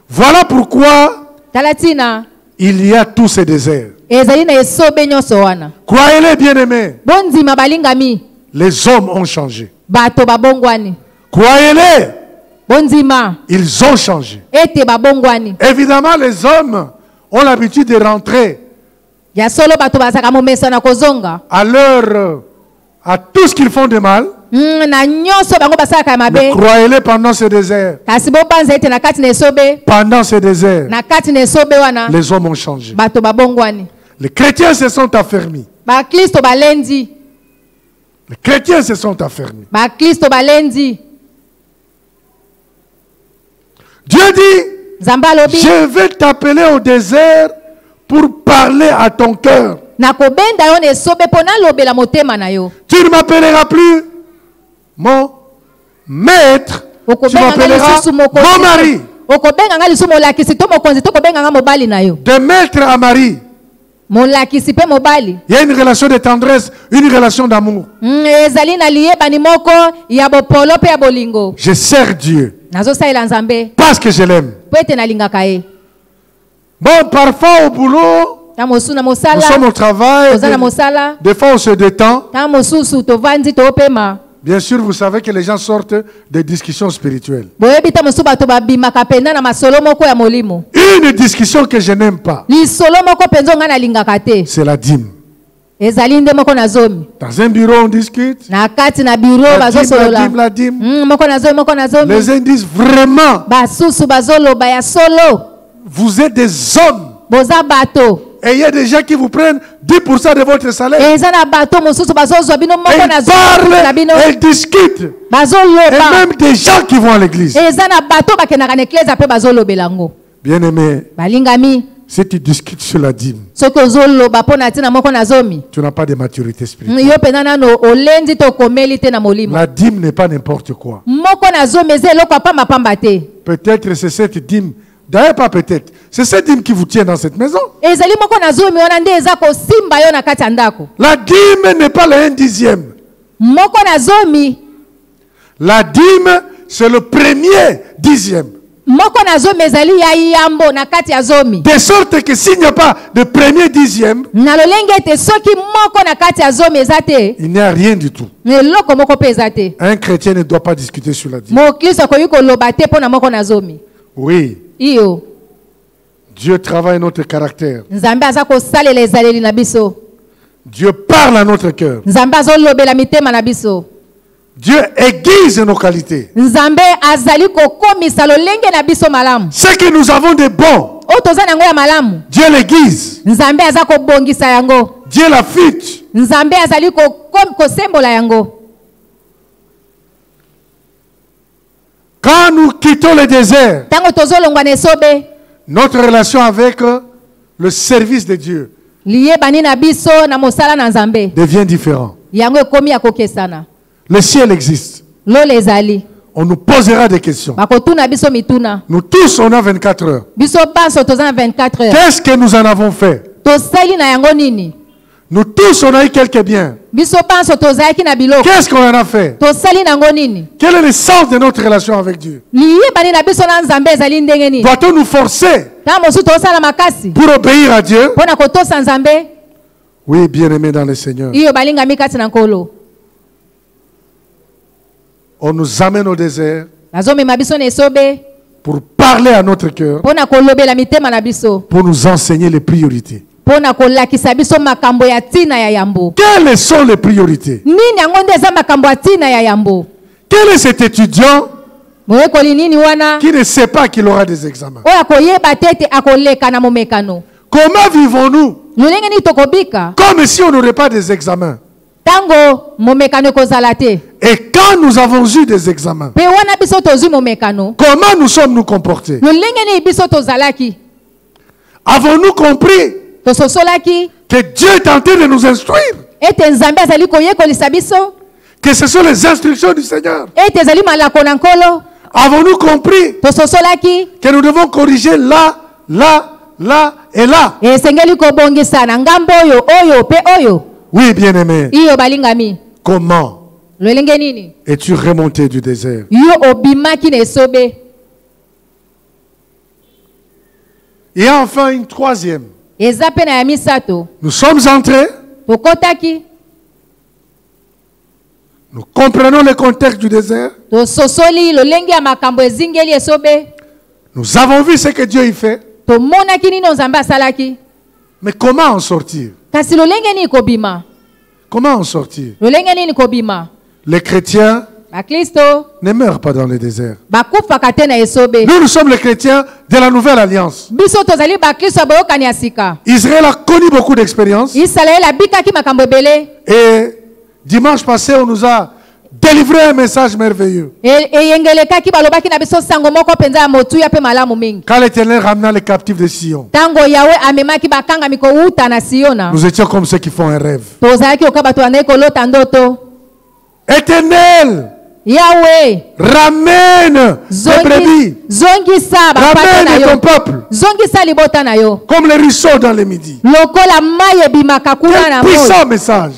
Voilà pourquoi Tala tina il y a tous ces déserts. ezali na esobe nyonso wana. Croyez-les, bien-aimés, Bondima balingami, les hommes ont changé. bato babongwani. Croyez-les, Bondima ils ont changé. ete babongwani. Évidemment, les hommes ont l'habitude de rentrer Ya solo bato bazaka momesa na kozonga. à tout ce qu'ils font de mal. Na nyonso bango basalaka ya Mais mabe. croyez-les pendant ce désert. Kasi bobanza ete na kati na esobe, Pendant ce désert, na kati na esobe wana les hommes ont changé. bato babongwani. Les chrétiens se sont affermis. Bakristo balendi, Les chrétiens se sont affermis. bakristo balendi. Dieu dit, Nzambe alobi je vais t'appeler au désert pour parler à ton cœur. nakobenda yo na esobe mpo nalobela motema na yo. Tu ne m'appelleras plus mon maître, tu Okobenga nga m'appelleras lisusu mokonzi. mon mari. Okobenga nga lisusu molakisi to mokonzi to kobenga nga mobali na yo. De maître à mari, Molakisi pe mobali. il y a une relation de tendresse, une relation d'amour. Ezali na liyebani moko ya bopolo pe ya bolingo. Je sers Dieu Nazosalela Nzambe parce que je l'aime. po ete nalingaka ye. Bon, parfois au boulot, Ta mosusu na nous mosala, sommes au travail, toza na mosala, des fois on se détend. ta mosusu tovandi topema. Bien sûr, vous savez que les gens sortent des discussions spirituelles. Boyebi ta mosusu bato babimaka penda na masolo moko ya molimo. Une discussion que je n'aime pas, Lisolo moko penzo nga nalingaka te. c'est la dîme. Ezali nde moko na zomi. Dans un bureau, on discute. Na kati na biro La dîme, bazosolola. la dîme. Moko na zomi, moko na zomi. Les uns disent vraiment, Basusu bazoloba ya solo. vous êtes des hommes. Boza bato. Et il y a des gens qui vous prennent 10% de votre salaire. Eza na bato mosusu bazozwa bino Et moko na ils zomi na bino. parlent, ils discutent. Et Bazoloba. même des gens qui vont à l'église. Eza na bato bakendaka na ekleza pe bazolobela ngo. Bien-aimé, Balingami. si tu discutes sur la dîme, Soki ozoloba mpo na ntina moko na zomi. tu n'as pas de maturité spirituelle. Yo mpenza nano olendi to okomeli te na molimo. La dîme n'est pas n'importe quoi. Moko na zomi eza eloko ya pamba te. Peut-être c'est cette dîme. D'ailleurs, pas peut-être. C'est cette dîme qui vous tient dans cette maison. Ezali moko na zomi wana nde eza kosimba yo na kati ya ndako. La dîme n'est pas le 1/10. Moko na zomi La dîme, c'est le premier 10e. moko na zomi ezali ya yambo na kati ya zomi. De sorte que s'il n'y a pas de premier dixième, Na lolenge ete soki moko na kati ya zomi ezate, il n'y a rien du tout. eloko moko pe ezate. Un chrétien ne doit pas discuter sur la dixième. Mokristo akoki koloba te mpo na moko na zomi. Oui, Iyo. Dieu travaille notre caractère. Nzambe aza kosalela ezaleli na biso. Dieu parle à notre cœur. Nzambe azolobela mitema na biso. Dieu aiguise nos qualités. Nzambe azali kokomisa lolenge na biso malamu. Ce que nous avons de bon, O toza nango ya malamu. Dieu l'aiguise. Nzambe aza kobongisa yango. Dieu l'affûte. Nzambe azali kosembola yango. Quand nous quittons le désert, Tango tozolongwa na esobe, notre relation avec le service de Dieu liyebani na biso na mosala na Nzambe. devient différent. Yango ekomi ya kokesana. Le ciel existe. Lola ezali. On nous posera des questions. Bakotuna biso mituna. Nous tous, on a 24 heures. Biso banso toza na 24 heures. Qu'est-ce que nous en avons fait? Tosali na yango nini? Nous tous, on a eu quelques biens. Biso banso tozaki na biloko. Qu'est-ce qu'on en a fait? Tosali na yango nini? Quel est le sens de notre relation avec Dieu? Liyebani na biso na Nzambe ezali ndenge nini? Doit-on nous forcer Tango mosusu tosala makasi. pour obéir à Dieu? Pona kotosa Nzambe. Oui, bien-aimés dans le Seigneur. Iyo balingami kati na nkolo. On nous amène au désert Nazomema biso na esobe. pour parler à notre cœur, Pona kolobela mitema na biso. pour nous enseigner les priorités. Pona kolakisa biso makambo ya tina ya yambo. Quelles sont les priorités? Nini yango nde eza makambo ya tina ya yambo? Quel est cet étudiant Moyekoli nini wana? qui ne sait pas qu'il aura des examens? Oyo akoyeba te ete akoleka na momekano. Comment vivons-nous Lolenge nini tokobika? comme si on n'aurait pas des examens? Tango momekano ekozala te. Et quand nous avons eu des examens, Pe wana biso tozwi momekano. comment nous sommes-nous comportés? Lolenge nini biso tozalaki? Avons-nous compris Tososolaki que Dieu est en train de nous instruire? ete Nzambe azali koyekolisa biso? Que ce sont les instructions du Seigneur? Ete ezali malako na nkolo? Avons-nous compris Tososolaki que nous devons corriger là, là, là et là? esengeli kobongisa na ngambo oyo oyo pe oyo? Oui, bien-aimé. Iyo balingami. Comment Lolenge nini? es-tu remonté du désert? Yo obimaki na esobe. Et enfin, une troisième. Eza pe na ya misato. Nous sommes entrés, Tokotaki. nous comprenons le contexte du désert, Tososoli lolenge ya makambo ezingeli esobe. nous avons vu ce que Dieu y fait, Tomonaki nini Nzambe asalaki. mais comment en sortir? Kasi lolenge nini kobima? Comment en sortir? Lolenge nini kobima? Les chrétiens Bakristo ne meurent pas dans le désert. bakufaka te na esobe. Nous sommes les chrétiens de la nouvelle alliance. Biso tozali bakristo boyokani ya sika. Israël a connu beaucoup d'expériences. Israel abikaki makambo ebele. Et dimanche passé, on nous a délivré un message merveilleux. Eyengelekaki balobaki na biso sango moko penza ya motuya pe malamu mingi. Quand l'Éternel ramena les captifs de Sion, Tango Yawe amemaki bakanga miko uta na Siona. nous étions comme ceux qui font un rêve. Tozalaki oka bato anayi kolota ndoto. Éternel, Yawe ramène tes brebis, zongisa bapata na ramène ton yo. peuple, Zongisa libota na yo. comme les ruisseaux dans les midis. Lokola mai ebimaka kuna na Quel moi. puissant message.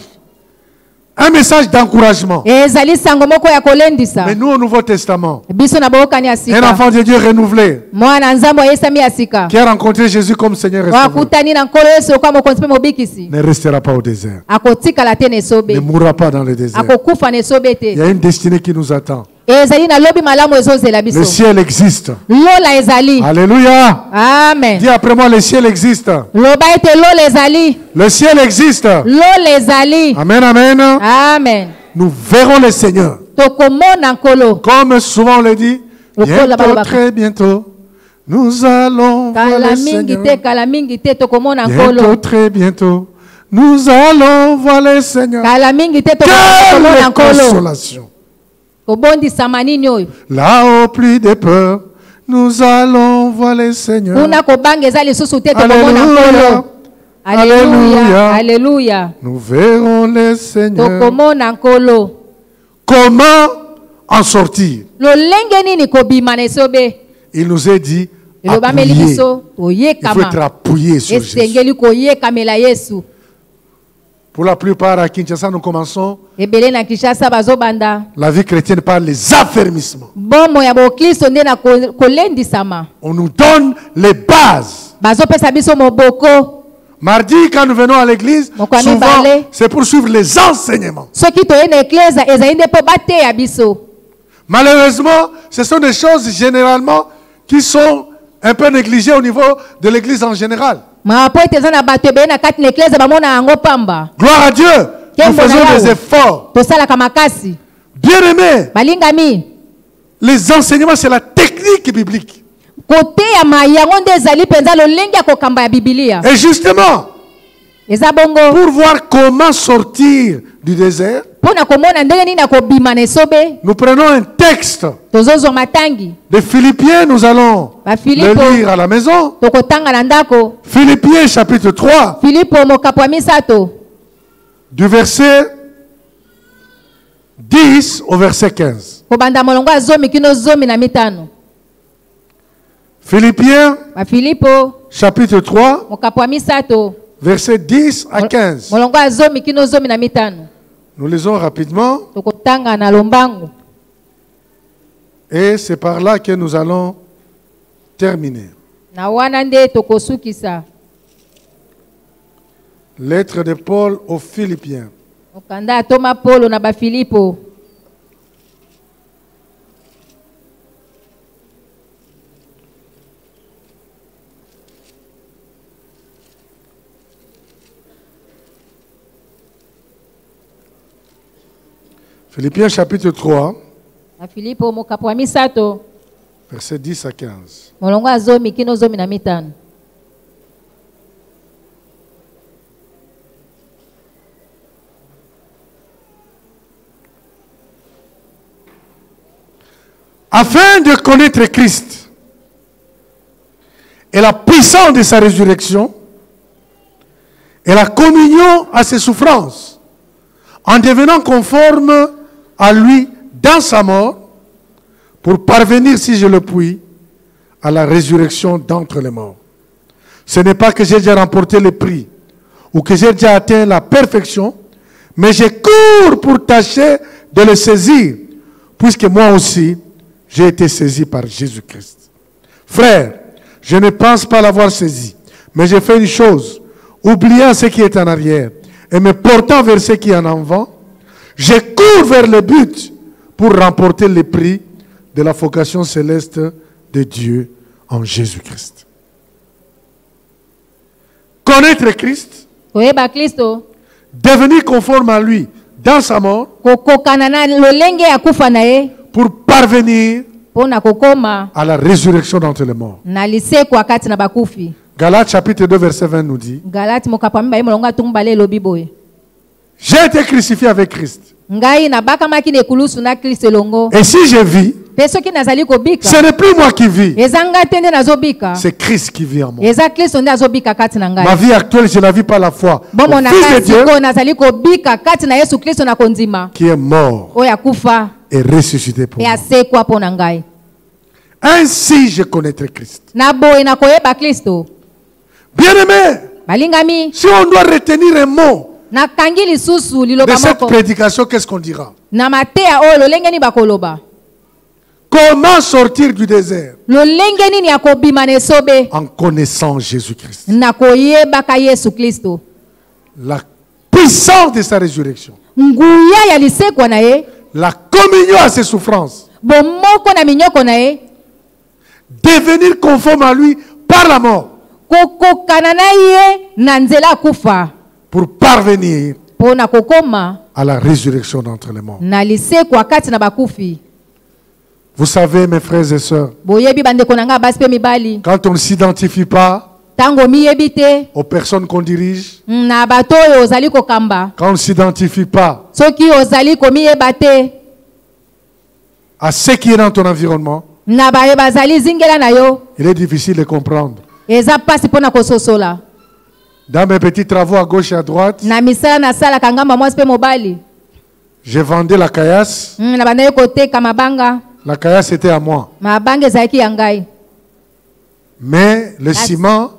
Un message d'encouragement. Ezali sango moko ya kolendisa. Mais nous, au Nouveau Testament, Biso na bokani ya un sika. enfant de Dieu renouvelé, Mwana nzambo yesami ya sika. qui a rencontré Jésus comme Seigneur et Sauveur, Wakutani na nkolo Yesu kwa mokonzi pe mobikisi. ne restera pas au désert, Akotikala te na ne esobe. mourra pas dans le désert. Akokufa na esobe Il te. y a une destinée qui nous attend. Ezali na lobi malamu ezozela biso. Le ciel existe. Lola ezali. Alléluia. Amen. Dis après moi, le ciel existe. Loba ete lola ezali. Le ciel existe. Lola ezali. Amen, amen. Amen. Nous verrons le Seigneur. Tokomona nkolo. Comme souvent on le dit, bientôt, très bientôt, nous allons voir Kala le mingi Seigneur. te, kala mingi te, tokomona Bientôt, nkolo. très bientôt, nous allons voir le Seigneur. Kala mingi te, Quelle tokomona nkolo. consolation. Kobondisama nini oyo? Là au plus de peur, nous allons voir le Seigneur. Kuna kobanga eza lisusu te, tokomona Alléluia. nkolo. Alléluia. Alléluia. Alléluia. Nous verrons le Seigneur. Tokomona nkolo. Comment en sortir? Lolenge nini kobima na esobe? Il nous est dit, Elobameli appuyer. biso, Il faut être oyekama. appuyé sur Jésus. Esengeli koyekamela Yesu. Pour la plupart à Kinshasa, nous commençons ebele na Kinshasa bazobanda la vie chrétienne par les affermissements. bomo ya bokristo nde na kolendisama On nous donne les bases. bazopesa biso moboko. Mardi, quand nous venons à l'église, Mokwani souvent, bale. c'est pour suivre les enseignements. Soki toye na eklesa ezali nde mpo bateya biso. Malheureusement, ce sont des choses généralement qui sont un peu négligées au niveau de l'église en général. Ma po ete eza na bato ebele na kati na eklesa bamona yango pamba. Gloire à Dieu. Nous faisons des efforts. Tosalaka makasi. Bien aimés, Balingami. les enseignements, c'est la technique biblique. Koteya mayango nde ezali penza lolenge ya kokamba ya Biblia. Et justement, Eza bongo. pour voir comment sortir du désert, Pona komona ndenge nini akobima na esobe. nous prenons un texte Tozozwa matangi. de Philippiens, nous allons Philippo. le lire à la maison. Tokotanga na ndako. Philippiens chapitre 3, Filipo mokapo ya misato. du verset 10 au verset 15. Kobanda molongo ya zomi kino zomi na mitano. Philippiens Filipo chapitre 3, mokapo ya misato. verset 10 à 15. Molongo ya zomi kino zomi na mitano. Nous lisons rapidement Tokotanga na lombangu. et c'est par là que nous allons terminer. Na wana nde tokosukisa. Lettre de Paul aux Philippiens. Okanda atoma Polo na ba Filipo. Philippiens chapitre 3, Na Filipo mokapo ya misato. verset 10 à 15. Molongo ya zomi kino zomi na mitano. Afin de connaître Christ et la puissance de sa résurrection et la communion à ses souffrances, en devenant conforme à lui dans sa mort, pour parvenir, si je le puis, à la résurrection d'entre les morts. Ce n'est pas que j'ai déjà remporté le prix ou que j'ai déjà atteint la perfection, mais je cours pour tâcher de le saisir, puisque moi aussi, j'ai été saisi par Jésus-Christ. Frère, je ne pense pas l'avoir saisi, mais j'ai fait une chose, oubliant ce qui est en arrière et me portant vers ce qui est en avant, je cours vers le but pour remporter le prix de la vocation céleste de Dieu en Jésus-Christ. Connaître Christ, Koyeba Kristo. devenir conforme à lui dans sa mort, Kokokana na lolenge ya kufa na ye. pour parvenir Pona kokoma. à la résurrection d'entre les morts. Na liseko wakati na bakufi. Galates chapitre 2 verset 20 nous dit, Galati mokapo ya mibaye molongo atumbale lobi boye. j'ai été crucifié avec Christ. Ngai na bakamaki na ekulusu na Kristo longo. Et si je vis, Pe soki nazali kobika. ce n'est plus moi qui vis, Eza ngai te nde nazobika. c'est Christ qui vit en moi. Eza Kristo nde azobika kati na Ma ngai. vie actuelle, je la vis par la foi au Bomo na Fils de kati Dieu ko nazali kobika kati na Yesu Kristo na kondima. qui est mort Oya kufa. et ressuscité pour Pe moi. asekwa po na ngai. Ainsi, je connaîtrai Christ. Na boye na koyeba Kristo. Bien-aimé, Balingami. si on doit retenir un mot Na kangi lisusu de liloba cette moko. prédication, qu'est-ce qu'on dira? Na mateya oyo lolenge ni bakoloba. Comment sortir du désert? Lolenge nini ya kobima na esobe. En connaissant Jésus-Christ. Na koyebaka Yesu Kristo. La puissance de sa résurrection. Nguya ya lisekwa na ye. La communion à ses souffrances. Bomoko na minyoko na ye. Devenir conforme à lui par la mort. Kokokana na ye na nzela kufa. Pour parvenir Pona kokoma à la résurrection d'entre les morts. na lisekwa kati na bakufi. Vous savez, mes frères et sœurs, Boyebi bandeko na nga basi pe mibali. quand on ne s'identifie pas Tango miyebi te aux personnes qu'on dirige, na bato oyo ozali kokamba. quand on ne s'identifie pas Soki ozali komiyeba te à ce qui est dans ton environnement, na baye bazali zingela na yo. il est difficile de comprendre. Eza pasi pona kososola. Dans mes petits travaux à gauche et à droite, Na misala na sala kangamba mwasi pe mobali. j'ai vendu la caillasse. Na banaye koteka mabanga. La caillasse était à moi. Mabanga ezalaki ya ngai. Mais le ciment,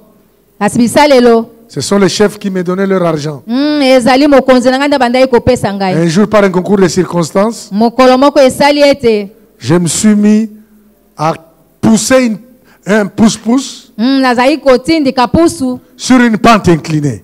Kasi bisalelo Ce sont les chefs qui me donnaient leur argent. ezali mokonzi na ngai nde bandaki kopesa ngai. Un jour, par un concours de circonstances, Mokolo moko esali ete je me suis mis à pousser un pouce-pouce nazali kotindika pusu sur une pente inclinée.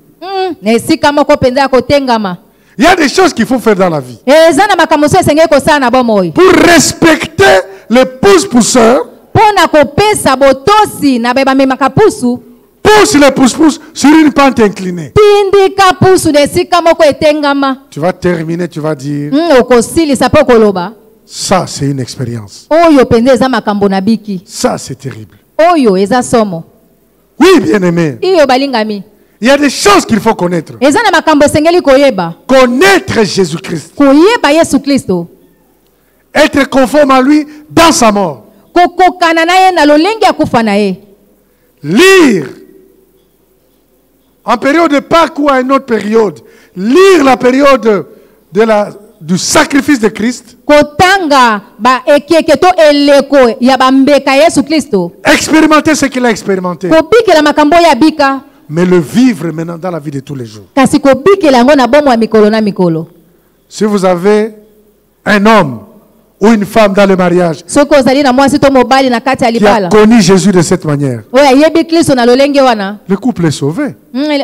na esika moko mpenza ya kotengama. Il y a des choses qu'il faut faire dans la vie. eza na makambo mosusu esengeli kosala na bomoi Pour respecter les pousse-pousseurs, mpo na kopesa botosi na bamemaka pusu. pousse les pousse-pousse sur une pente inclinée. tindika pusu na esika moko etengama. Tu vas terminer, tu vas dire, okosilisa mpo koloba ça c'est une expérience. oyo mpenza eza makambo na biki, Ça c'est terrible. oyo eza somo. Oui, bien-aimé. iyo balingami, Il y a des choses qu'il faut connaître. eza na makambo esengeli koyeba. Connaître Jésus-Christ. koyeba yesu kristo, Être conforme à lui dans sa mort. kokokana na ye na lolenge ya kufa na ye. Lire en période de Pâques ou à une autre période. Lire la période du sacrifice de Christ. kotanga ba ekeke to eleko ya bambeka yesu kristo. Expérimenter ce qu'il a expérimenté. kobikela makambo ya bika, Mais le vivre maintenant dans la vie de tous les jours. kasi kobikela yango na bomo ya mikolo na mikolo. Si vous avez un homme ou une femme dans le mariage soki ozali na mwasi to mobali na kati ya qui a libala connu Jésus de cette manière, oyo ayebi kristo na lolenge wana, le couple est sauvé.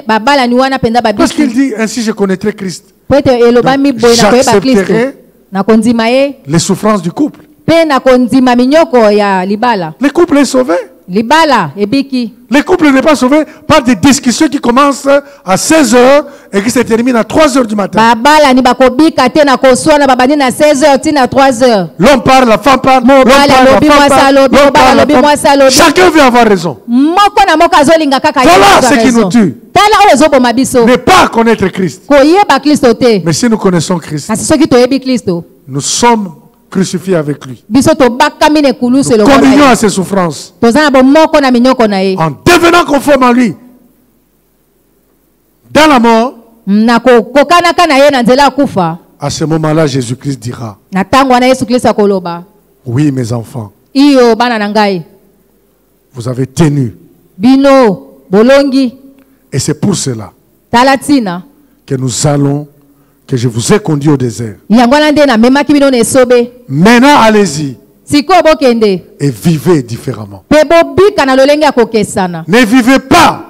babalani wana mpenza Parce qu'il babiki dit, ainsi je connaîtrai Christ. po ete elobami boye na koyeba kristo, J'accepterai na kondima ye les souffrances du couple. mpe na kondima minyoko ya libala. Le couple est sauvé. libala ebiki. Le couple n'est pas sauvé par des discussions qui commencent à 16 h et qui se terminent à 3 h du matin. babalani bakobika te na koswana babandi na 16h ti na 3h. L'homme parle, la femme parle, l'homme parle, la alobi, femme mwasi parle, alobi, l'homme mobali parle, alobi, la mwasi femme. alobi. Chacun veut avoir raison. moko na moko azolinga kaka ye Voilà azwa ce qui raison. nous tue. tala oyo ezoboma biso, Ne pas connaître Christ. koyeba kristo te. Mais si nous connaissons Christ, kasi soki toyebi kristo, nous sommes crucifiés avec lui. biso tobakami na ekulusu Nous elongo na communions ye. à ses souffrances. toza na bomoko na minyoko na ye. En devenant conforme à lui. Dans la mort, na kokanaka na ye na nzela ya kufa, à ce moment-là, Jésus-Christ dira, na ntango wana yesu kristo akoloba, oui, mes enfants, iyo bana na ngai, vous avez tenu. bino bolongi. Et c'est pour cela tala ntina que je vous ai conduit au désert. yango wana nde namemaki bino na esobe. Maintenant, allez-y sikoyo bokende et vivez différemment. mpe bobika na lolenge ya kokesana. Ne vivez pas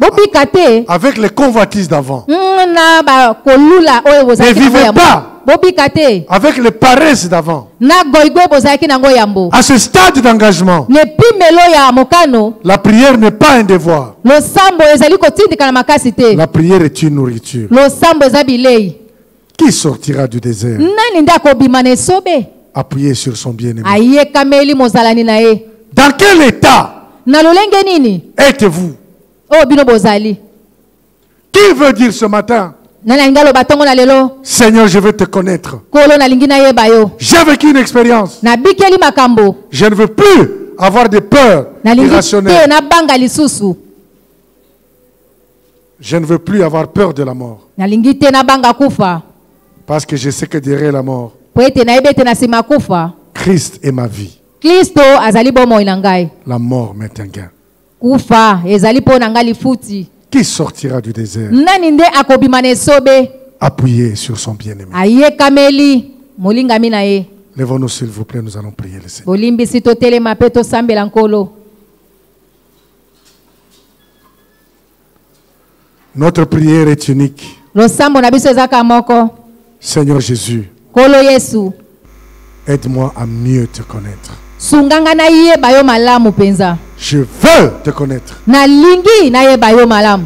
bobika te avec les convoitises d'avant. na bakolula oyo Ne bozalaki nango vivez yambo. pas bobika te avec les paresses d'avant. na goigoe bozalaki nango yambo. À ce stade d'engagement, nepimelo ya mokano, la prière n'est pas un devoir. losambo ezali kotindika na makasi te. La prière est une nourriture. losambo eza bilei. Qui sortira du désert? nani nde akobima na esobe? Appuyé sur son bien-aimé. ayekameli mozalani na ye. Dans quel état na lolenge nini êtes-vous? oyo bino bozali? Qui veut dire ce matin, nani alingi aloba ntongo na lelo, Seigneur, je veux te connaître. kolo nalingi nayeba yo, J'ai vécu une expérience. nabikeli makambo, Je ne veux plus avoir de peur nalingi te irrationnelle. nabanga lisusu, Je ne veux plus avoir peur de la mort. nalingi te nabanga kufa, Parce que je sais que derrière la mort, po ete nayebi ete na nsima ya kufa Christ est ma vie. kristo azali bomoi na ngai. La mort m'est un gain. kufa ezali mpo na ngai lifuti. Qui sortira du désert nani nde akobima na esobe? appuyé sur son bien-aimé? ayekameli molingami na ye. Lèvons-nous s'il vous plaît, nous allons prier le Seigneur. bolimbisi totelema mpe tosambela nkolo. Notre prière est unique. losambo na biso ezaka moko. Seigneur Jésus, nkolo yesu, aide-moi à mieux te connaître. sunganga nayeba yo malamu mpenza. Je veux te connaître. nalingi nayeba yo malamu.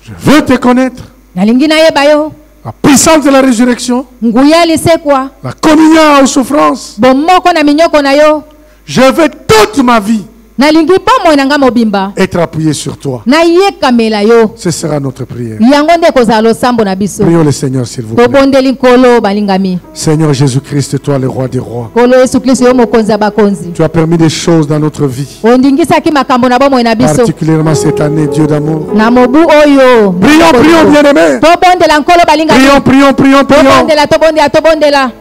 Je veux te connaître. nalingi nayeba yo. La puissance de la résurrection, nguya lisekwa, la communion aux souffrances. bomoko na minyoko na yo. Je veux toute ma vie nalingi bomoi na ngai mobimba être appuyé sur toi. nayekamela yo. Ce sera notre prière. yango nde kozala losambo na biso. Prions le Seigneur s'il vous plaît. tobondeli nkolo balingami. Seigneur Jésus-Christ, toi le roi des rois. nkolo yesu kristo yo mokonzi ya bakonzi. Tu as permis des choses dans notre vie. ondingisaki makambo na bomoi na biso. Particulièrement cette année, Dieu d'amour. na mobu oyo. Prions, prions, bien-aimés. tobondela nkolo balingami. Prions, prions, prions, prions. tobondela tobondela tobondela.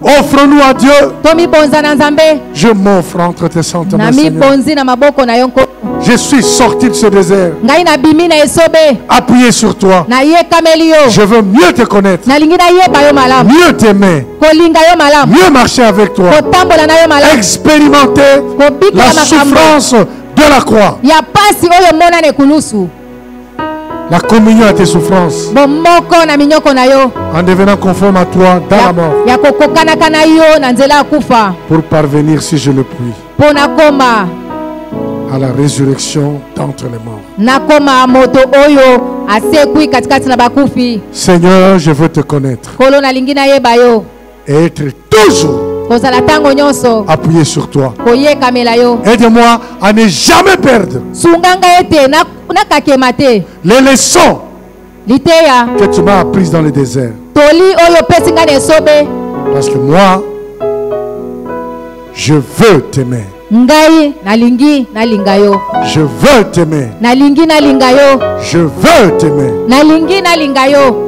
Offre-nous à Dieu. tomibonza na Nzambe Je m'offre entre tes saintes mains, na Seigneur. mibonzi na maboko na yo nkolo Je suis sorti de ce désert. ngai nabimi na esobe Appuyé sur toi. nayekameli yo Je veux mieux te connaître, nalingi nayeba yo malamu mieux t'aimer, kolinga yo malamu mieux marcher avec toi, kotambola na yo malamu expérimenter la kobikela makambo souffrance de la croix, ya pasi oyo mona na ekulusu la communion à tes souffrances, bomoko na minyoko na yo en devenant conforme à toi dans la mort, ya kokokanaka na yo na nzela ya kufa pour parvenir, si je le puis, mpo nakoma à la résurrection d'entre les morts. nakoma moto oyo asekwi katikati na bakufi Seigneur, je veux te connaître kolo nalingi nayeba yo et être toujours kozala ntango nyonso appuyé sur toi. koyekamela yo Aide-moi à ne jamais perdre sunganga ete nakakema te les leçons liteya que tu m'as apprises dans le désert. toli oyo opesi ngai na esobe Parce que moi, je veux t'aimer. ngai nalingi nalinga yo Je veux t'aimer. nalingi nalinga yo Je veux t'aimer. nalingi nalinga yo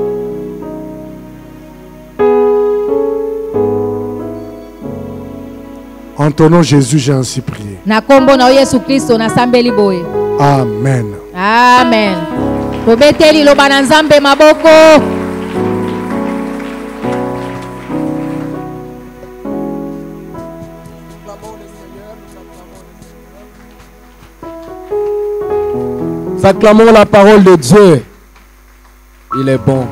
En ton nom, Jésus, j'ai ainsi prié. na kombo na yo yesu kristo nasambeli boye Amen. amen tobeteli liloba na nzambe maboko Acclamons la parole de Dieu. Il est bon.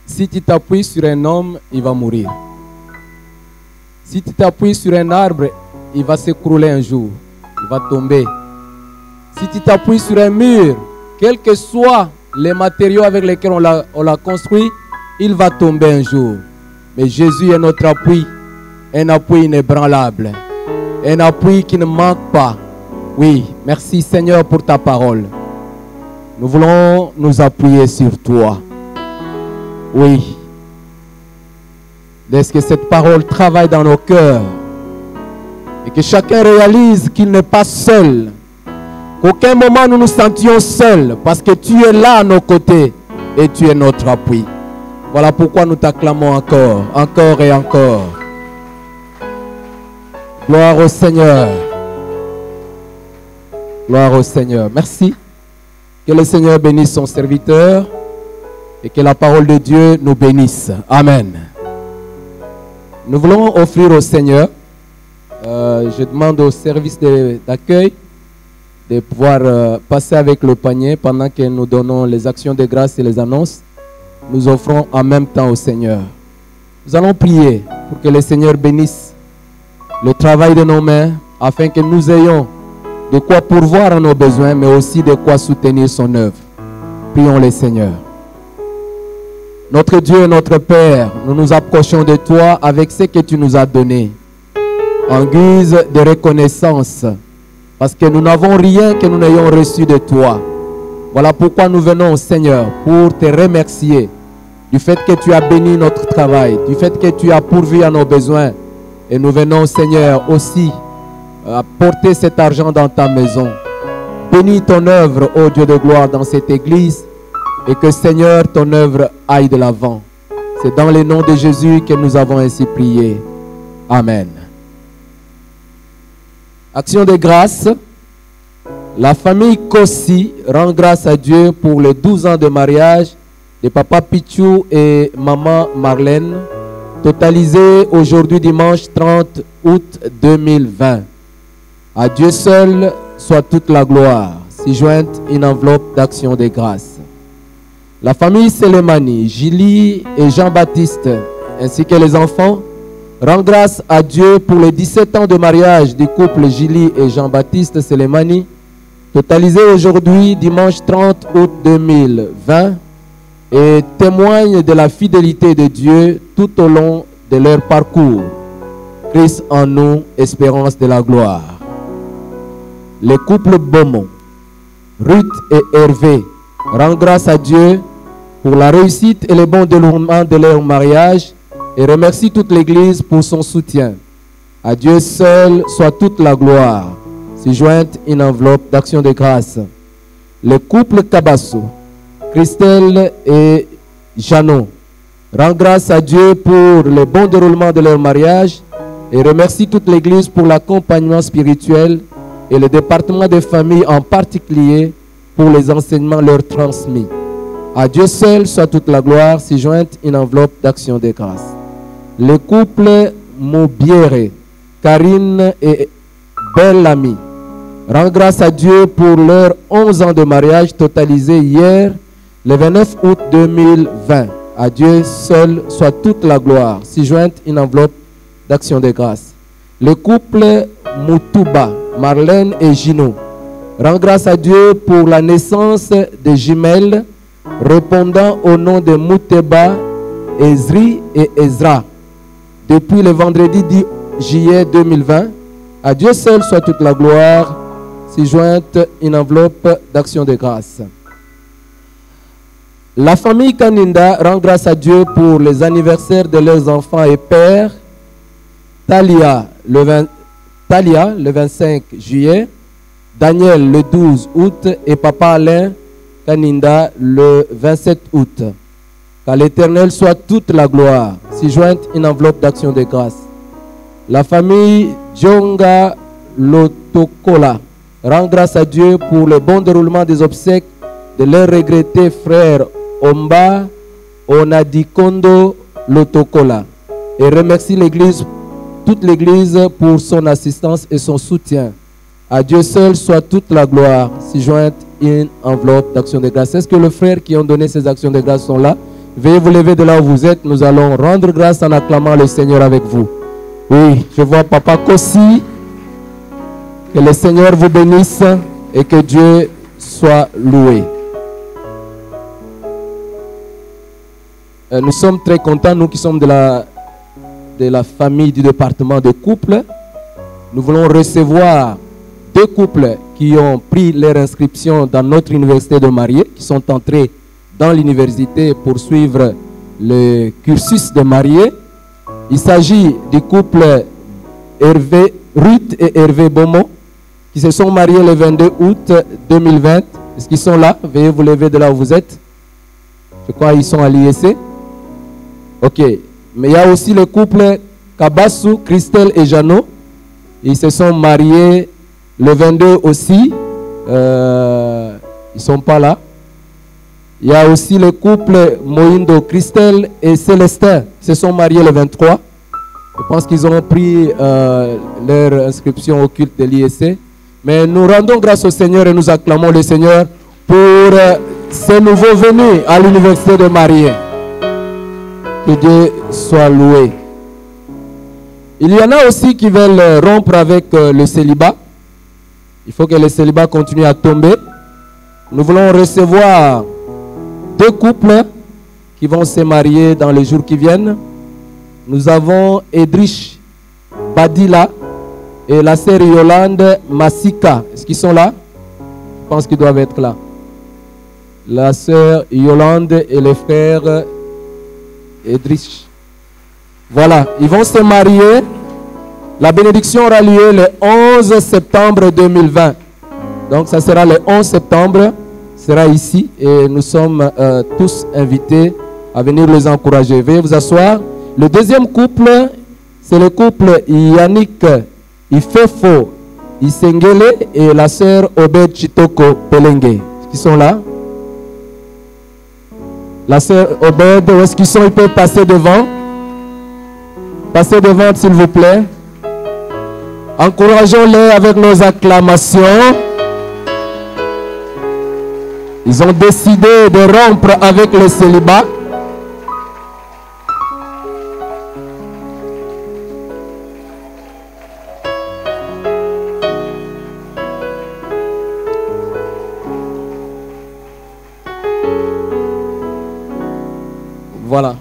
Si tu t'appuies sur un homme, il va mourir. Si tu t'appuies sur un arbre, il va s'écrouler un jour. Il va tomber. Si tu t'appuies sur un mur, quels que soient les matériaux avec lesquels on l'a construit, il va tomber un jour. Mais Jésus est notre appui. Un appui inébranlable. Un appui qui ne manque pas. Oui, merci Seigneur pour ta parole. Nous voulons nous appuyer sur toi. Oui. Laisse que cette parole travaille dans nos cœurs. Et que chacun réalise qu'il n'est pas seul. Qu'aucun moment nous nous sentions seuls. Parce que tu es là à nos côtés. Et tu es notre appui. Voilà pourquoi nous t'acclamons encore. Encore et encore. Gloire au Seigneur. Gloire au Seigneur. Merci. Que le Seigneur bénisse son serviteur et que la parole de Dieu nous bénisse. Amen. Nous voulons offrir au Seigneur, je demande au service d'accueil de pouvoir passer avec le panier pendant que nous donnons les actions de grâce et les annonces. Nous offrons en même temps au Seigneur. Nous allons prier pour que le Seigneur bénisse le travail de nos mains, afin que nous ayons de quoi pourvoir à nos besoins, mais aussi de quoi soutenir son œuvre. Prions le Seigneur. Notre Dieu et notre Père, nous nous approchons de toi avec ce que tu nous as donné, en guise de reconnaissance, parce que nous n'avons rien que nous n'ayons reçu de toi. Voilà pourquoi nous venons, Seigneur, pour te remercier du fait que tu as béni notre travail, du fait que tu as pourvu à nos besoins. Et nous venons, Seigneur, aussi apporter cet argent dans ta maison. Bénis ton œuvre, ô Dieu de gloire, dans cette église. Et que, Seigneur, ton œuvre aille de l'avant. C'est dans le nom de Jésus que nous avons ainsi prié. Amen. Action de grâce. La famille Kossi rend grâce à Dieu pour les 12 ans de mariage de Papa Pichou et Maman Marlène, totalisé aujourd'hui dimanche 30 août 2020. À Dieu seul soit toute la gloire. S'y jointe une enveloppe d'action de grâce. La famille Selemani, Julie et Jean-Baptiste, ainsi que les enfants, rend grâce à Dieu pour les 17 ans de mariage du couple Julie et Jean-Baptiste Selemani, totalisé aujourd'hui dimanche 30 août 2020, et témoigne de la fidélité de Dieu tout au long de leur parcours. Christ en nous, espérance de la gloire. Le couple Beaumont, Ruth et Hervé, rend grâce à Dieu pour la réussite et le bon déroulement de leur mariage et remercie toute l'Église pour son soutien. À Dieu seul soit toute la gloire. S'y jointe une enveloppe d'action de grâce. Le couple Kabasso, Christelle et Jeannot. Rends grâce à Dieu pour le bon déroulement de leur mariage et remercie toute l'Église pour l'accompagnement spirituel et le département des familles en particulier pour les enseignements leur transmis. À Dieu seul soit toute la gloire, s'y jointe une enveloppe d'action de grâce. Le couple Moubiere, Karine et Bellamy, rend grâce à Dieu pour leurs 11 ans de mariage totalisés hier, le 29 août 2020. À Dieu seul soit toute la gloire, s'y jointe une enveloppe d'action de grâce. Le couple Moutouba, Marlène et Gino, rend grâce à Dieu pour la naissance des jumelles répondant au nom de Mouteba, Ezri et Ezra. Depuis le vendredi 10 juillet 2020, à Dieu seul soit toute la gloire, s'y jointe une enveloppe d'action de grâce. La famille Kaninda rend grâce à Dieu pour les anniversaires de leurs enfants et pères. Talia le 25 juillet, Daniel le 12 août et Papa Alain Kaninda le 27 août. Qu'à l'Éternel soit toute la gloire, s'y jointe une enveloppe d'action de grâce. La famille Djonga Lotokola rend grâce à Dieu pour le bon déroulement des obsèques de leur regretté frère Omba Onadikondo Lotokola et remercie l'Église, toute l'Église pour son assistance et son soutien. À Dieu seul soit toute la gloire, s'y jointe une enveloppe d'action de grâce. Est-ce que les frères qui ont donné ces actions de grâce sont là? Veuillez vous lever de là où vous êtes. Nous allons rendre grâce en acclamant le Seigneur avec vous. Oui, je vois Papa Kossi. Que le Seigneur vous bénisse et que Dieu soit loué. Nous sommes très contents, nous qui sommes de la famille du département de couples. Nous voulons recevoir 2 couples qui ont pris leur inscription dans notre université de mariés, qui sont entrés dans l'université pour suivre le cursus de mariés. Il s'agit du couple Ruth et Hervé Beaumont qui se sont mariés le 22 août 2020. Est-ce qu'ils sont là? Veuillez vous lever de là où vous êtes. Je crois qu'ils sont à l'IEC. Ok. Mais il y a aussi le couple Kabassou, Christelle et Jeannot. Ils se sont mariés le 22 aussi. Ils ne sont pas là. Il y a aussi le couple Moindo, Christelle et Célestin. Ils se sont mariés le 23. Je pense qu'ils ont pris leur inscription au culte de l'IEC. Mais nous rendons grâce au Seigneur et nous acclamons le Seigneur pour ces nouveaux venus à l'université de mariés. Que Dieu soit loué. Il y en a aussi qui veulent rompre avec le célibat. Il faut que le célibat continue à tomber. Nous voulons recevoir 2 couples qui vont se marier dans les jours qui viennent. Nous avons Edrich Badila et la sœur Yolande Massika. Est-ce qu'ils sont là? Je pense qu'ils doivent être là. La sœur Yolande et le frère Edrich. Voilà, ils vont se marier. La bénédiction aura lieu le 11 septembre 2020. Donc ça sera le 11 septembre, sera ici et nous sommes tous invités à venir les encourager. Veuillez vous asseoir. Le deuxième couple, c'est le couple Yannick Ifefo Isengele et la sœur Obed Chitoko Pelenge. Est-ce qu'ils sont là? La sœur Obed, où est-ce qu'ils sont? Ils peuvent passer devant. Passez devant, s'il vous plaît. Encourageons-les avec nos acclamations. Ils ont décidé de rompre avec le célibat. Voilà.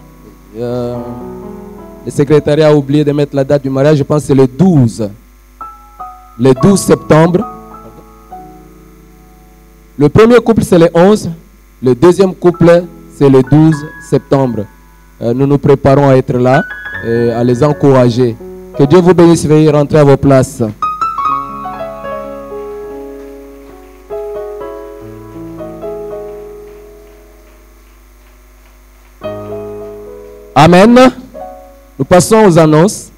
Le secrétariat a oublié de mettre la date du mariage. Je pense que c'est le 12. Le 12 septembre. Le premier couple, c'est le 11. Le deuxième couple, c'est le 12 septembre. Nous nous préparons à être là et à les encourager. Que Dieu vous bénisse. Veuillez rentrer à vos places. Amen. Nous passons aux annonces.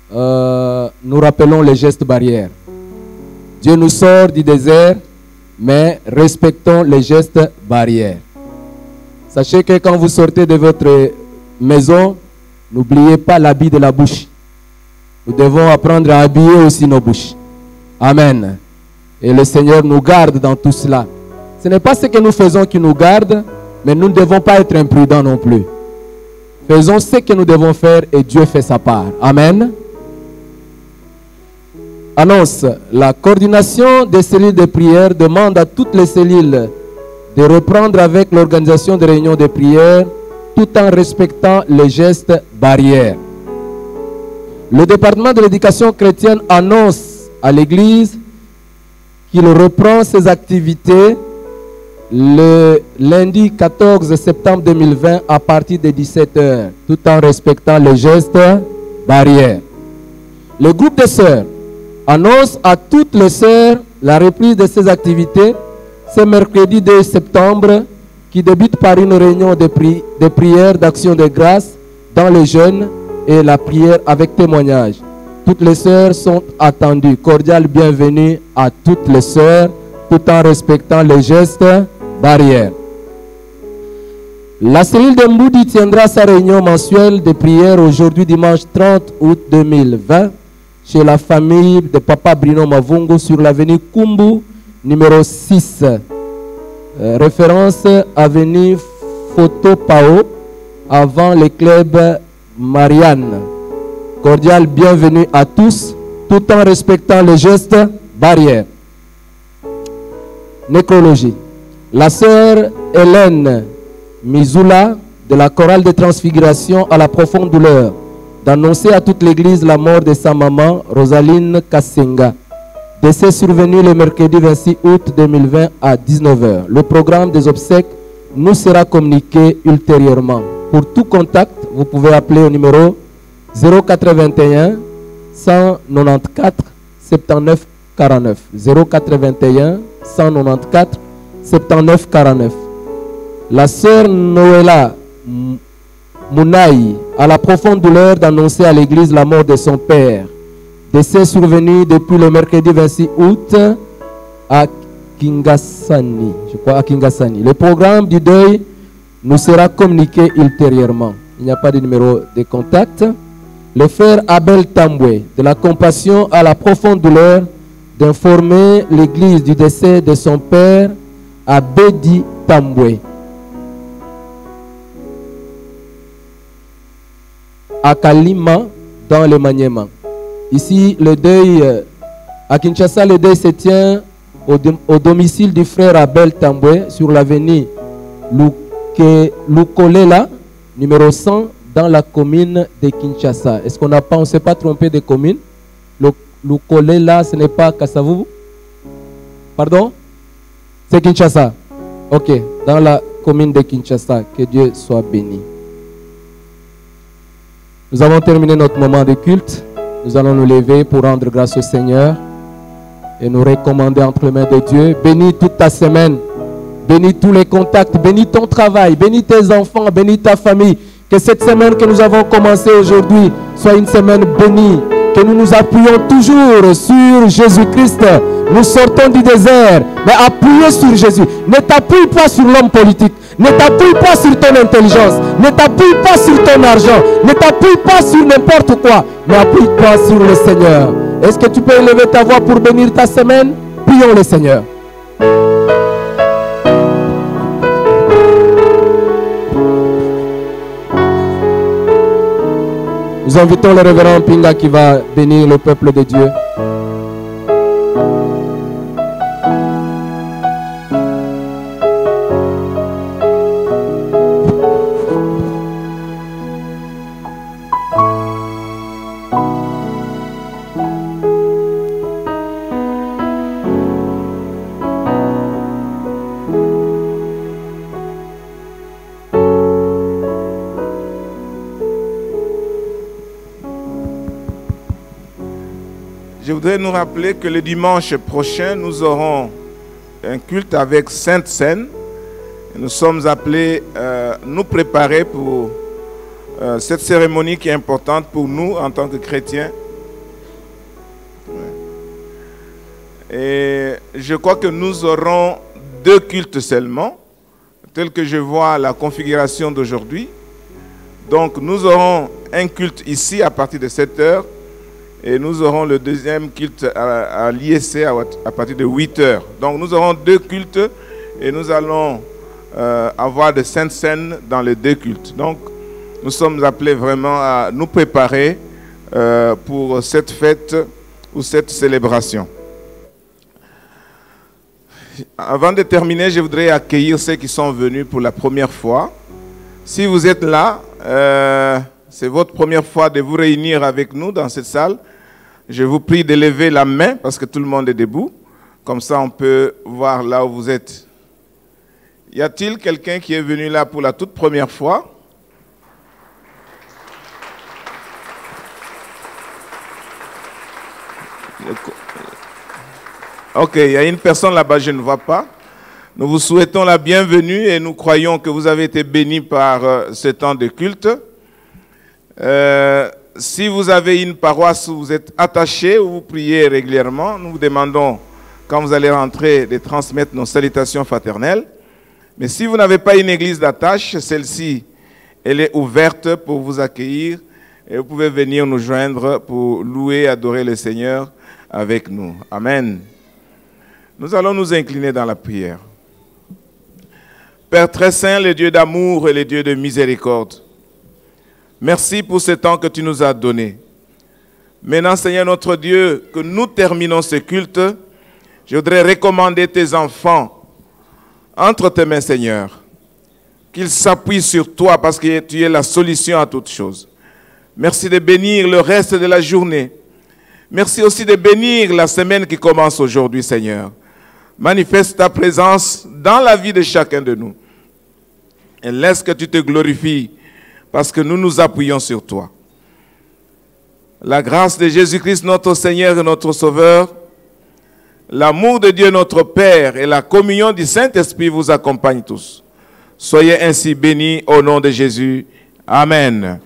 Nous rappelons les gestes barrières. Dieu nous sort du désert, mais respectons les gestes barrières. Sachez que quand vous sortez de votre maison, n'oubliez pas l'habit de la bouche. Nous devons apprendre à habiller aussi nos bouches. Amen. Et le Seigneur nous garde dans tout cela. Ce n'est pas ce que nous faisons qui nous garde, mais nous ne devons pas être imprudents non plus. Faisons ce que nous devons faire et Dieu fait sa part. Amen. Annonce. La coordination des cellules de prière demande à toutes les cellules de reprendre avec l'organisation des réunions de prière tout en respectant les gestes barrières. Le département de l'éducation chrétienne annonce à l'Église qu'il reprend ses activités le lundi 14 septembre 2020 à partir de 17 h, tout en respectant les gestes barrières. Le groupe des sœurs annonce à toutes les sœurs la reprise de ces activités ce mercredi 2 septembre qui débute par une réunion de prière d'action de grâce dans les jeunes et la prière avec témoignage. Toutes les sœurs sont attendues. Cordial bienvenue à toutes les sœurs tout en respectant les gestes barrières. La cellule de Mboudi tiendra sa réunion mensuelle de prière aujourd'hui dimanche 30 août 2020 chez la famille de Papa Bruno Mavungo sur l'avenue Kumbu numéro 6. Référence avenue Photo Pao avant le club Marianne. Cordial bienvenue à tous tout en respectant les gestes barrières. Nécrologie. La sœur Hélène Mizula de la chorale de transfiguration à la profonde douleur d'annoncer à toute l'église la mort de sa maman Rosaline Kassenga. Décès survenu le mercredi 26 août 2020 à 19 h. Le programme des obsèques nous sera communiqué ultérieurement. Pour tout contact, vous pouvez appeler au numéro 081 194 79 49. 081 194 79 49. La sœur Noëlla Mounaï a la profonde douleur d'annoncer à l'église la mort de son père. Décès survenu depuis le mercredi 26 août à Kingasani. Je crois à Kingasani. Le programme du deuil nous sera communiqué ultérieurement. Il n'y a pas de numéro de contact. Le frère Abel Tamboué de la compassion a la profonde douleur d'informer l'église du décès de son père Abedi Tamboué. À Kalima dans le Maniema. Ici, le deuil à Kinshasa, le deuil se tient au domicile du frère Abel Tamboué sur l'avenue Lukolela, numéro 100, dans la commune de Kinshasa. Est-ce qu'on ne s'est pas trompé de commune? Lukolela, ce n'est pas Kasavubu? Pardon? C'est Kinshasa. Ok, dans la commune de Kinshasa. Que Dieu soit béni. Nous avons terminé notre moment de culte. Nous allons nous lever pour rendre grâce au Seigneur et nous recommander entre les mains de Dieu. Bénis toute ta semaine. Bénis tous les contacts. Bénis ton travail. Bénis tes enfants. Bénis ta famille. Que cette semaine que nous avons commencée aujourd'hui soit une semaine bénie. Que nous nous appuyons toujours sur Jésus-Christ. Nous sortons du désert, mais appuyez sur Jésus. Ne t'appuie pas sur l'homme politique. Ne t'appuie pas sur ton intelligence. Ne t'appuie pas sur ton argent. Ne t'appuie pas sur n'importe quoi. Mais appuie-toi sur le Seigneur. Est-ce que tu peux élever ta voix pour bénir ta semaine? Prions le Seigneur. Nous invitons le révérend Pinga qui va bénir le peuple de Dieu. Je voudrais nous rappeler que le dimanche prochain, nous aurons un culte avec Sainte Seine. Nous sommes appelés à nous préparer pour cette cérémonie qui est importante pour nous en tant que chrétiens. Et je crois que nous aurons 2 cultes seulement, tel que je vois la configuration d'aujourd'hui. Donc nous aurons un culte ici à partir de 7 heures et nous aurons le deuxième culte à l'ISC à partir de 8 heures. Donc nous aurons 2 cultes et nous allons avoir de saintes scènes dans les 2 cultes. Donc nous sommes appelés vraiment à nous préparer pour cette fête ou cette célébration. Avant de terminer, je voudrais accueillir ceux qui sont venus pour la première fois. Si vous êtes là, c'est votre première fois de vous réunir avec nous dans cette salle. Je vous prie de lever la main parce que tout le monde est debout. Comme ça, on peut voir là où vous êtes. Y a-t-il quelqu'un qui est venu là pour la toute première fois? Ok, il y a une personne là-bas, je ne vois pas. Nous vous souhaitons la bienvenue et nous croyons que vous avez été bénis par ce temps de culte. Si vous avez une paroisse où vous êtes attaché, où vous priez régulièrement, nous vous demandons, quand vous allez rentrer, de transmettre nos salutations fraternelles. Mais si vous n'avez pas une église d'attache, celle-ci, elle est ouverte pour vous accueillir et vous pouvez venir nous joindre pour louer et adorer le Seigneur avec nous. Amen. Nous allons nous incliner dans la prière. Père très saint, le Dieu d'amour et le Dieu de miséricorde, merci pour ce temps que tu nous as donné. Maintenant, Seigneur notre Dieu, que nous terminons ce culte, je voudrais recommander tes enfants entre tes mains, Seigneur, qu'ils s'appuient sur toi parce que tu es la solution à toutes choses. Merci de bénir le reste de la journée. Merci aussi de bénir la semaine qui commence aujourd'hui, Seigneur. Manifeste ta présence dans la vie de chacun de nous. Et laisse que tu te glorifies parce que nous nous appuyons sur toi. La grâce de Jésus-Christ, notre Seigneur et notre Sauveur, l'amour de Dieu notre Père et la communion du Saint-Esprit vous accompagnent tous. Soyez ainsi bénis au nom de Jésus. Amen.